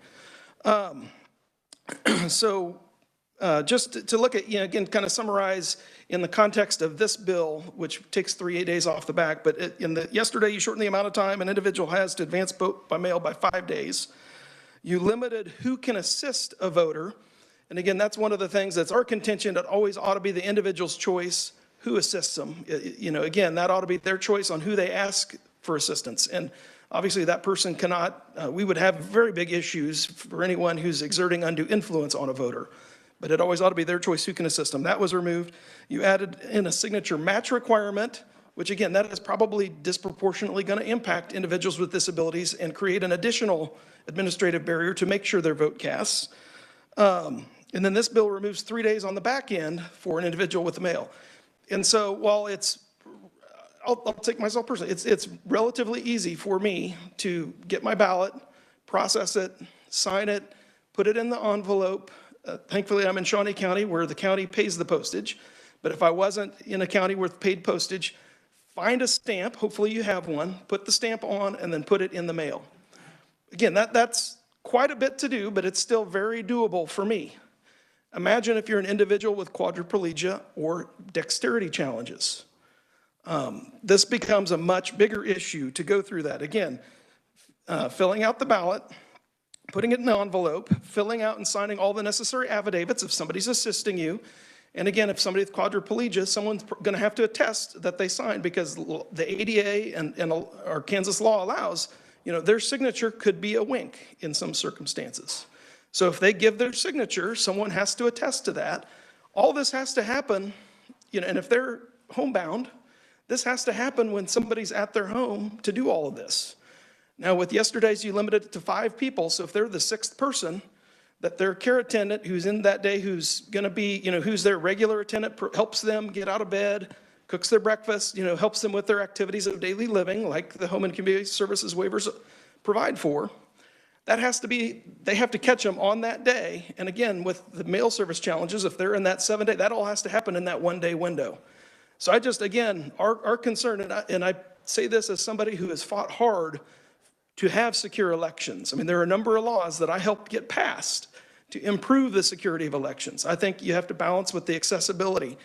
So just to look at, again, kind of summarize in the context of this bill, which takes 3 days off the back, but yesterday you shortened the amount of time an individual has to advance vote by mail by 5 days. You limited who can assist a voter. And again, that's one of the things that's our contention. It always ought to be the individual's choice who assists them. Again, that ought to be their choice on who they ask for assistance. And obviously that person cannot, we would have very big issues for anyone who's exerting undue influence on a voter. But it always ought to be their choice who can assist them. That was removed. You added in a signature match requirement, which again, that is probably disproportionately going to impact individuals with disabilities and create an additional administrative barrier to make sure their vote casts. And then this bill removes 3 days on the back end for an individual with the mail. And so while I'll take myself personally, it's relatively easy for me to get my ballot, process it, sign it, put it in the envelope. Thankfully, I'm in Shawnee County where the county pays the postage. But if I wasn't in a county with paid postage, find a stamp, hopefully you have one, put the stamp on, and then put it in the mail. Again, that's quite a bit to do, but it's still very doable for me. Imagine if you're an individual with quadriplegia or dexterity challenges. This becomes a much bigger issue to go through that. Again, filling out the ballot, putting it in the envelope, filling out and signing all the necessary affidavits if somebody's assisting you. And again, if somebody with quadriplegia, someone's going to have to attest that they signed because the ADA and our Kansas law allows, their signature could be a wink in some circumstances. So if they give their signature, someone has to attest to that. All this has to happen, and if they're homebound, this has to happen when somebody's at their home to do all of this. Now with yesterday's, you limited it to 5 people. So if they're the 6th person, that their care attendant who's in that day, who's going to be, who's their regular attendant, helps them get out of bed, cooks their breakfast, helps them with their activities of daily living, like the home and community services waivers provide for. That has to be, they have to catch them on that day. And again, with the mail service challenges, if they're in that 7 day, that all has to happen in that 1 day window. So I just, again, our concern, and I say this as somebody who has fought hard to have secure elections. I mean, there are a number of laws that I helped get passed to improve the security of elections. I think you have to balance with the accessibility.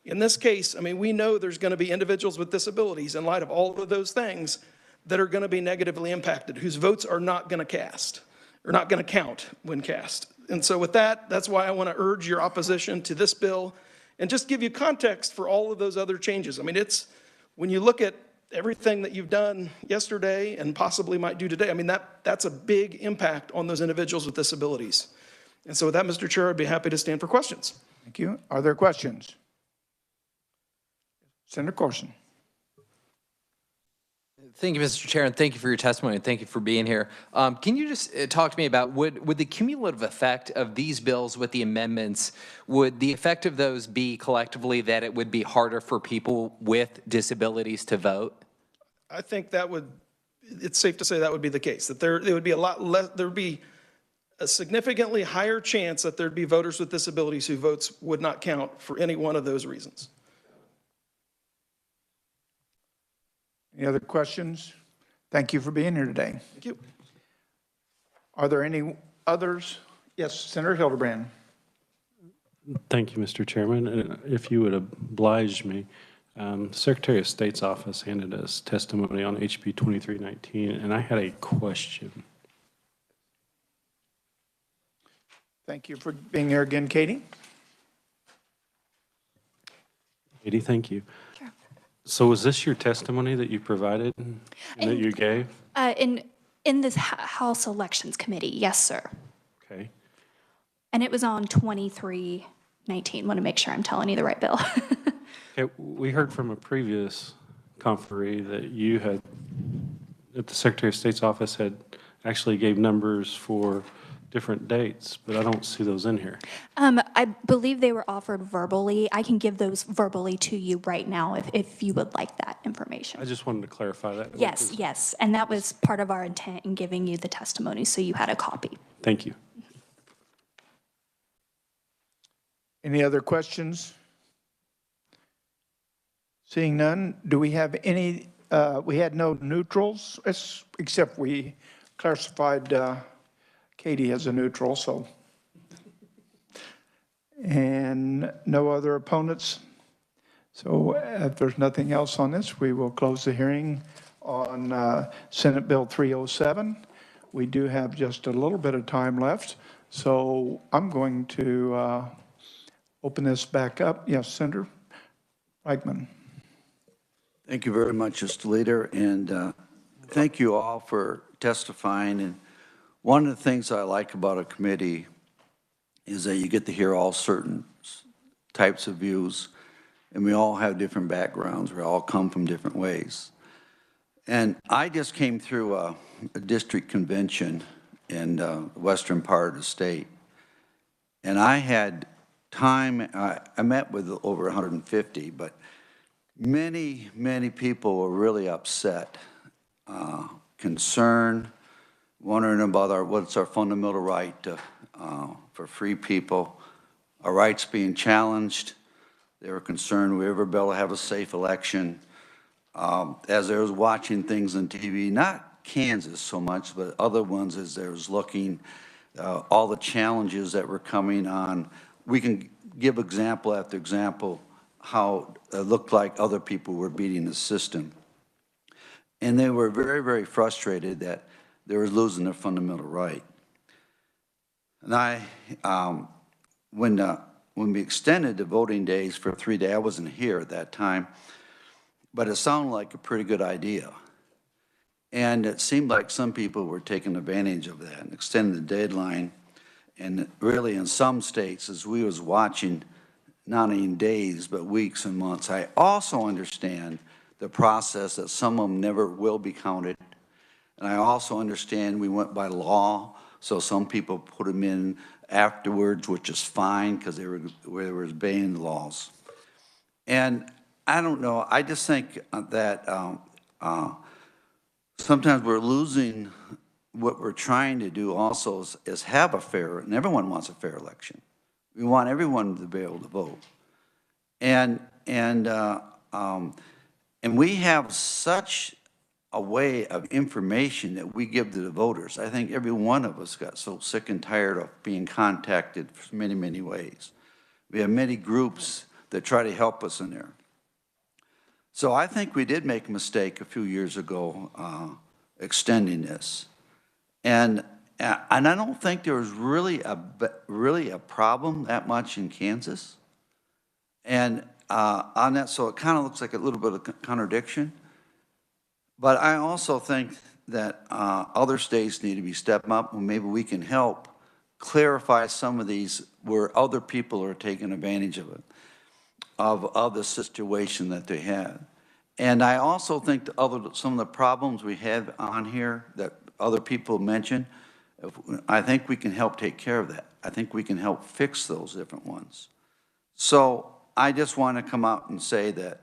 In this case, I mean, we know there's going to be individuals with disabilities in light of all of those things that are going to be negatively impacted, whose votes are not going to cast, or not going to count when cast. And so with that, that's why I want to urge your opposition to this bill and just give you context for all of those other changes. I mean, when you look at everything that you've done yesterday and possibly might do today, I mean, that's a big impact on those individuals with disabilities. And so with that, Mr. Chair, I'd be happy to stand for questions. Thank you. Are there questions? Senator Corson. Thank you, Mr. Chair, and thank you for your testimony, and thank you for being here. Can you just talk to me about, would the cumulative effect of these bills with the amendments, would the effect of those be collectively that it would be harder for people with disabilities to vote? I think it's safe to say that would be the case, that there would be a lot less, there would be a significantly higher chance that there'd be voters with disabilities whose votes would not count for any one of those reasons. Any other questions? Thank you for being here today. Thank you. Are there any others? Yes, Senator Hildebrand. Thank you, Mr. Chairman. And if you would oblige me, Secretary of State's office handed us testimony on HB 2319, and I had a question. Thank you for being here again, Katie. Katie, thank you. Sure. So was this your testimony that you provided and that you gave? In this House Elections Committee, yes, sir. Okay. And it was on 2319. Want to make sure I'm telling you the right bill. Okay, we heard from a previous conferee that you had, that the Secretary of State's office had actually gave numbers for different dates, but I don't see those in here. I believe they were offered verbally. I can give those verbally to you right now if you would like that information. I just wanted to clarify that. Yes, yes. And that was part of our intent in giving you the testimony, so you had a copy. Thank you. Any other questions? Seeing none, do we have any, we had no neutrals, except we classified Katie as a neutral, so. And no other opponents. So if there's nothing else on this, we will close the hearing on Senate Bill 307. We do have just a little bit of time left, so I'm going to open this back up. Yes, Senator Reichman. Thank you very much, Mr. Leader, and thank you all for testifying. And one of the things I like about a committee is that you get to hear all certain types of views, and we all have different backgrounds. We all come from different ways. And I just came through a district convention in the western part of the state, and I had time, I met with over 150, but many, many people were really upset, concerned, wondering about what's our fundamental right to, for free people, our rights being challenged. They were concerned we ever be able to have a safe election. As I was watching things on TV, not Kansas so much, but other ones as I was looking, all the challenges that were coming on. We can give example after example how it looked like other people were beating the system. And they were very, very frustrated that they were losing their fundamental right. And I, when we extended the voting days for 3 days, I wasn't here at that time, but it sounded like a pretty good idea. And it seemed like some people were taking advantage of that and extending the deadline. And really in some states, as we was watching, not in days, but weeks and months. I also understand the process that some of them never will be counted. And I also understand we went by law, so some people put them in afterwards, which is fine because they were obeying the laws. And I don't know, I just think that sometimes we're losing what we're trying to do also is have a fair, and everyone wants a fair election. We want everyone to be able to vote. And we have such a way of information that we give to the voters. I think every one of us got so sick and tired of being contacted for many, many ways. We have many groups that try to help us in there. So I think we did make a mistake a few years ago extending this. And I don't think there was really a problem that much in Kansas. And on that, so it kind of looks like a little bit of contradiction. But I also think that other states need to be stepping up, and maybe we can help clarify some of these where other people are taking advantage of it, of the situation that they have. And I also think some of the problems we have on here that other people mentioned, I think we can help take care of that. I think we can help fix those different ones. So I just want to come out and say that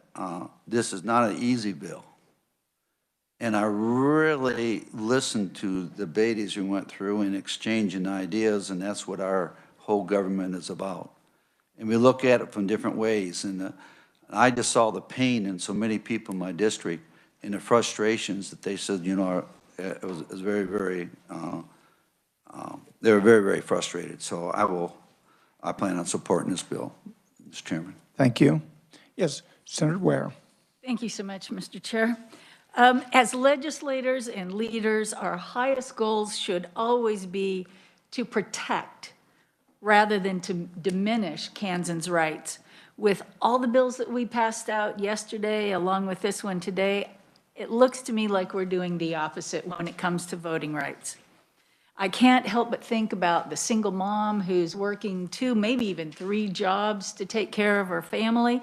this is not an easy bill. And I really listened to the debate as we went through and exchanging ideas, and that's what our whole government is about. And we look at it from different ways. And I just saw the pain in so many people in my district and the frustrations that they said, you know, it was very, very, they were very, very frustrated. So I plan on supporting this bill, Mr. Chairman. Thank you. Yes, Senator Ware. Thank you so much, Mr. Chair. As legislators and leaders, our highest goals should always be to protect rather than to diminish Kansans' rights. with all the bills that we passed out yesterday, along with this one today, it looks to me like we're doing the opposite when it comes to voting rights. I can't help but think about the single mom who's working 2, maybe even 3 jobs to take care of her family.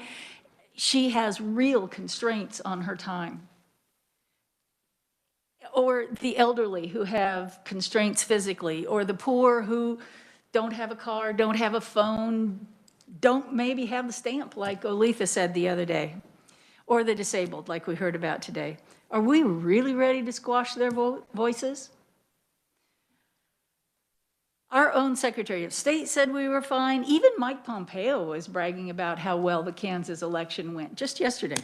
She has real constraints on her time. Or the elderly who have constraints physically, or the poor who don't have a car, don't have a phone, don't maybe have the stamp like Oletha said the other day, or the disabled like we heard about today. Are we really ready to squash their voices? Our own Secretary of State said we were fine. Even Mike Pompeo was bragging about how well the Kansas election went just yesterday.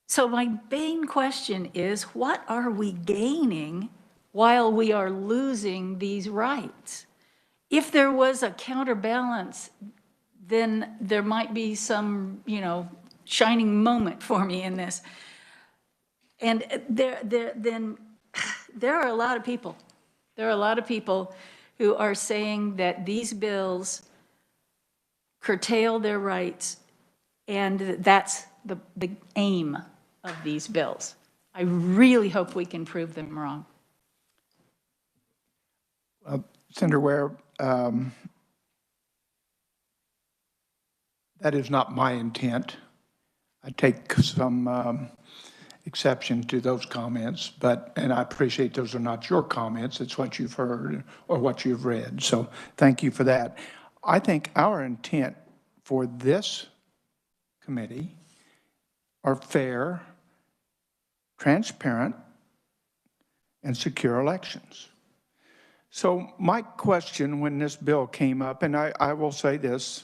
So my main question is, what are we gaining while we are losing these rights? If there was a counterbalance, then there might be some, shining moment for me in this. And then there are a lot of people. There are a lot of people who are saying that these bills curtail their rights, and that's the aim of these bills. I really hope we can prove them wrong. Senator Ware, that is not my intent. I take some exception to those comments, and I appreciate those are not your comments. It's what you've heard or what you've read. So thank you for that. I think our intent for this committee are fair, transparent, and secure elections. So my question when this bill came up, and I will say this,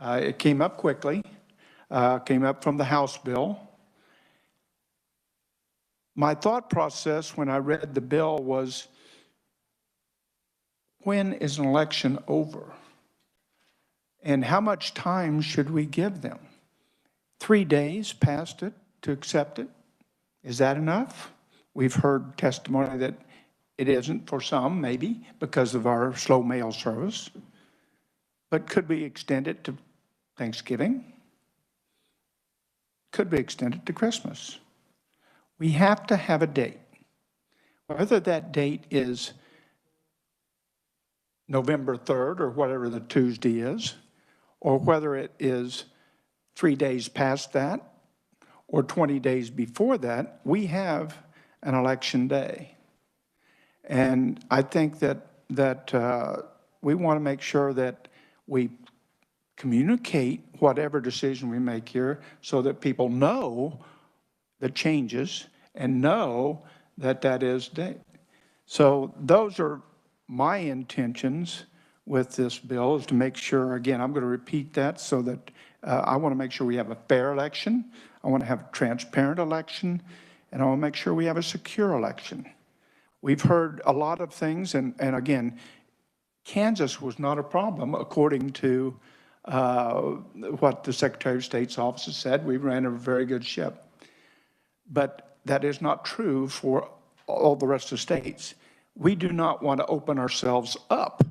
it came up quickly, came up from the House bill. My thought process when I read the bill was, when is an election over? And how much time should we give them? 3 days past it to accept it? Is that enough? We've heard testimony that it isn't for some, maybe, because of our slow mail service. But could we extend it to Thanksgiving? Could we extend it to Christmas? We have to have a date. Whether that date is November 3rd or whatever the Tuesday is, or whether it is 3 days past that or 20 days before that, we have an election day. And I think that we want to make sure that we communicate whatever decision we make here so that people know the changes and know that that is date. So those are my intentions with this bill, is to make sure, again, I'm going to repeat that so that I want to make sure we have a fair election. I want to have a transparent election, and I want to make sure we have a secure election. We've heard a lot of things, and again, Kansas was not a problem according to what the Secretary of State's office has said. We ran a very good ship. But that is not true for all the rest of the states. We do not want to open ourselves up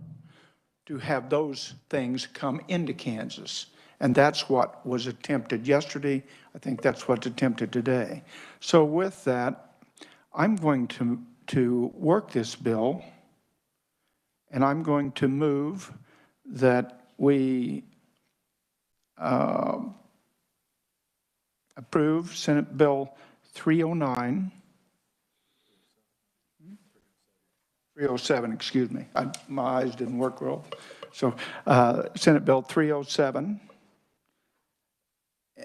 to have those things come into Kansas. And that's what was attempted yesterday. I think that's what's attempted today. So with that, I'm going to work this bill, and I'm going to move that we approve Senate Bill 307, excuse me. My eyes didn't work well. So Senate Bill 307,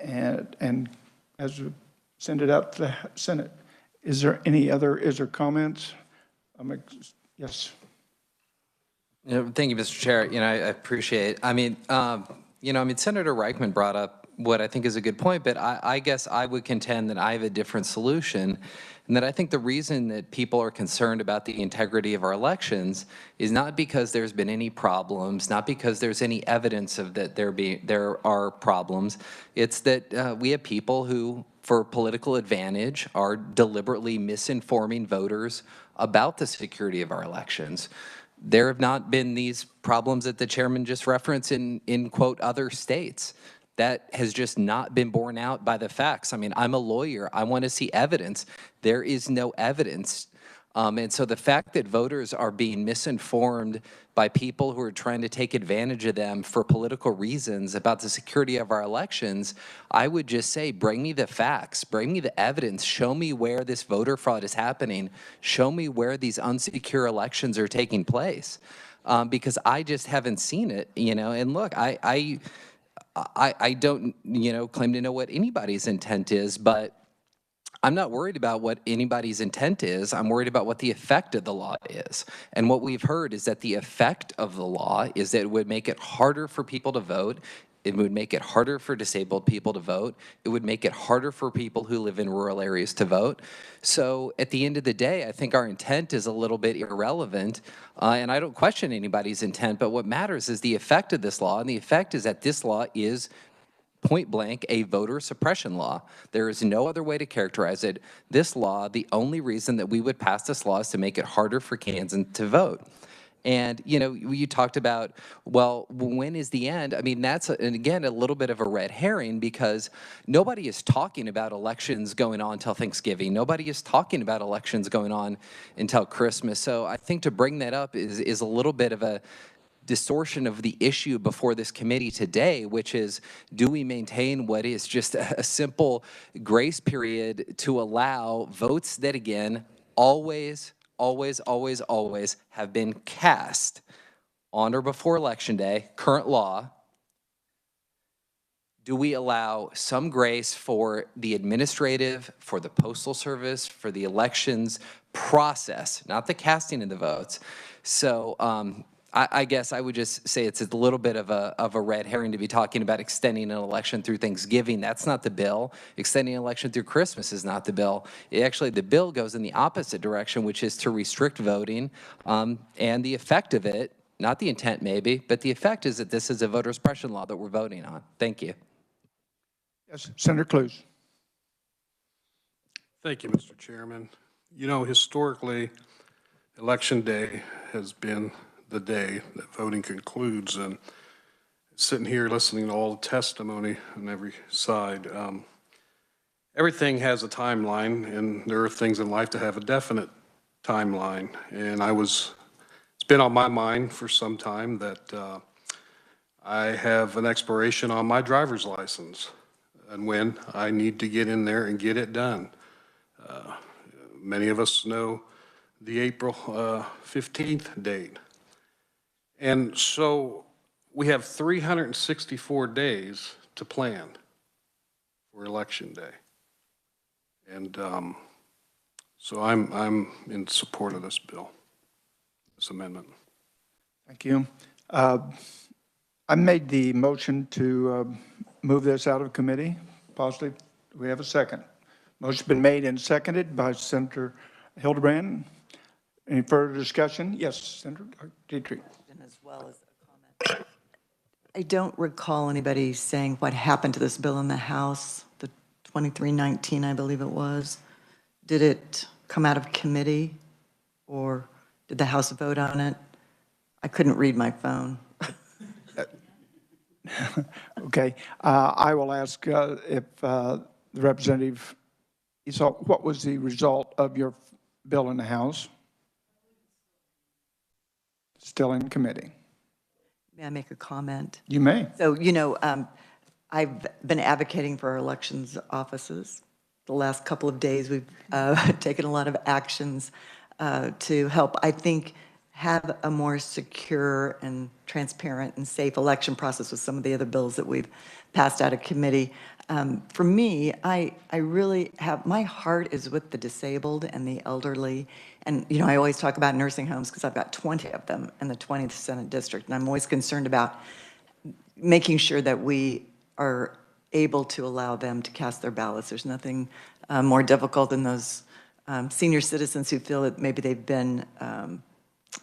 and as we send it out to the Senate. Is there comments? Yes. Thank you, Mr. Chair. I appreciate it. Senator Reichman brought up what I think is a good point, but I guess I would contend that I have a different solution, and that I think the reason that people are concerned about the integrity of our elections is not because there's been any problems, not because there's any evidence of that there are problems. It's that we have people who, for political advantage, are deliberately misinforming voters about the security of our elections. there have not been these problems that the chairman just referenced in quote, other states. That has just not been borne out by the facts. I mean, I'm a lawyer. I want to see evidence. There is no evidence. And so the fact that voters are being misinformed by people who are trying to take advantage of them for political reasons about the security of our elections, I would just say, bring me the facts, bring me the evidence, show me where this voter fraud is happening, show me where these unsecure elections are taking place, because I just haven't seen it, you know. And look, I don't, you know, claim to know what anybody's intent is, but I'm not worried about what anybody's intent is. I'm worried about what the effect of the law is. And what we've heard is that the effect of the law is that it would make it harder for people to vote. It would make it harder for disabled people to vote. It would make it harder for people who live in rural areas to vote. So at the end of the day, I think our intent is a little bit irrelevant. And I don't question anybody's intent, but what matters is the effect of this law. And the effect is that this law is point blank a voter suppression law. There is no other way to characterize it. This law, the only reason that we would pass this law is to make it harder for Kansans to vote. And, you know, you talked about, well, when is the end? I mean, that's, and again, a little bit of a red herring, because nobody is talking about elections going on until Thanksgiving. Nobody is talking about elections going on until Christmas. So I think to bring that up is a little bit of a distortion of the issue before this committee today, which is, do we maintain what is just a simple grace period to allow votes that, again, always have been cast on or before Election Day, current law? Do we allow some grace for the administrative, for the Postal Service, for the elections process, not the casting of the votes? So I guess I would just say it's a little bit of a red herring to be talking about extending an election through Thanksgiving. That's not the bill. Extending an election through Christmas is not the bill. Actually, the bill goes in the opposite direction, which is to restrict voting. And the effect of it, not the intent maybe, but the effect is that this is a voter suppression law that we're voting on. Thank you. Yes, Senator Clues. Thank you, Mr. Chairman. You know, historically, Election Day has been the day that voting concludes, and sitting here listening to all the testimony on every side, everything has a timeline, and there are things in life that have a definite timeline. And it's been on my mind for some time that I have an expiration on my driver's license, and when I need to get in there and get it done. Many of us know the April 15th date. And so we have 364 days to plan for Election Day. And so I'm in support of this bill, this amendment. Thank you. I made the motion to move this out of committee. Possibly, do we have a second? Motion's been made and seconded by Senator Hildebrand. Any further discussion? Yes, Senator Dietrich. As well as a comment. I don't recall anybody saying what happened to this bill in the House, the 2319, I believe it was. Did it come out of committee, or did the House vote on it? I couldn't read my phone. Okay, I will ask if the representative, so what was the result of your bill in the House? Still in committee. May I make a comment? You may. So, you know, I've been advocating for our elections offices. The last couple of days, we've taken a lot of actions to help, I think, have a more secure and transparent and safe election process with some of the other bills that we've passed out of committee. For me, I really have, my heart is with the disabled and the elderly. And, you know, I always talk about nursing homes because I've got 20 of them in the 20th Senate District. And I'm always concerned about making sure that we are able to allow them to cast their ballots. There's nothing more difficult than those senior citizens who feel that maybe they've been,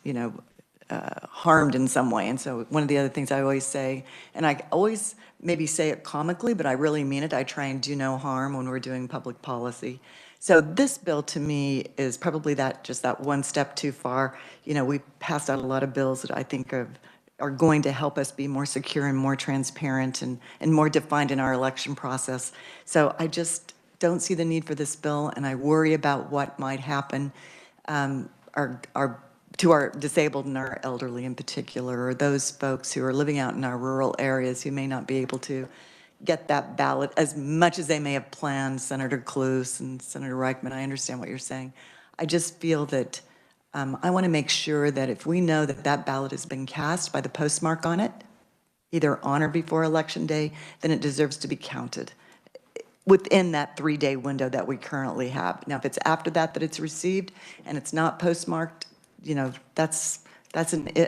you know, harmed in some way. And so one of the other things I always say, and I always maybe say it comically, but I really mean it, I try and do no harm when we're doing public policy. So this bill, to me, is probably just that one step too far. You know, we passed out a lot of bills that I think are going to help us be more secure and more transparent and more defined in our election process. So I just don't see the need for this bill, and I worry about what might happen to our disabled and our elderly in particular, or those folks who are living out in our rural areas who may not be able to get that ballot as much as they may have planned. Senator Kluse and Senator Reichman, I understand what you're saying. I just feel that I want to make sure that if we know that that ballot has been cast by the postmark on it, either on or before Election Day, then it deserves to be counted within that 3-day window that we currently have. Now, if it's after that it's received and it's not postmarked, you know, that's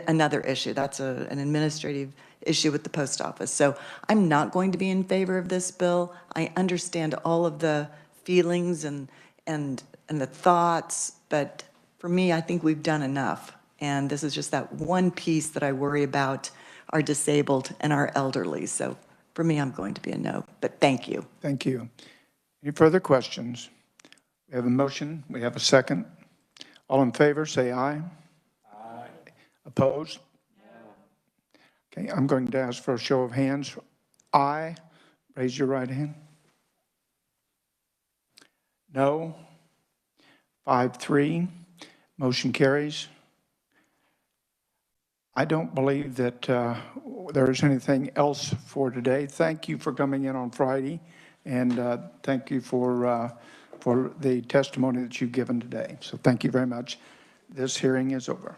another issue. That's an administrative issue with the post office. So I'm not going to be in favor of this bill. I understand all of the feelings and the thoughts, but for me, I think we've done enough. And this is just that one piece that I worry about our disabled and our elderly. So for me, I'm going to be a no, but thank you. Thank you. Any further questions? We have a motion. We have a second. All in favor, say aye. Aye. Opposed? No. Okay, I'm going to ask for a show of hands. Aye. Raise your right hand. No. 5-3. Motion carries. I don't believe that there is anything else for today. Thank you for coming in on Friday, and thank you for the testimony that you've given today. So thank you very much. This hearing is over.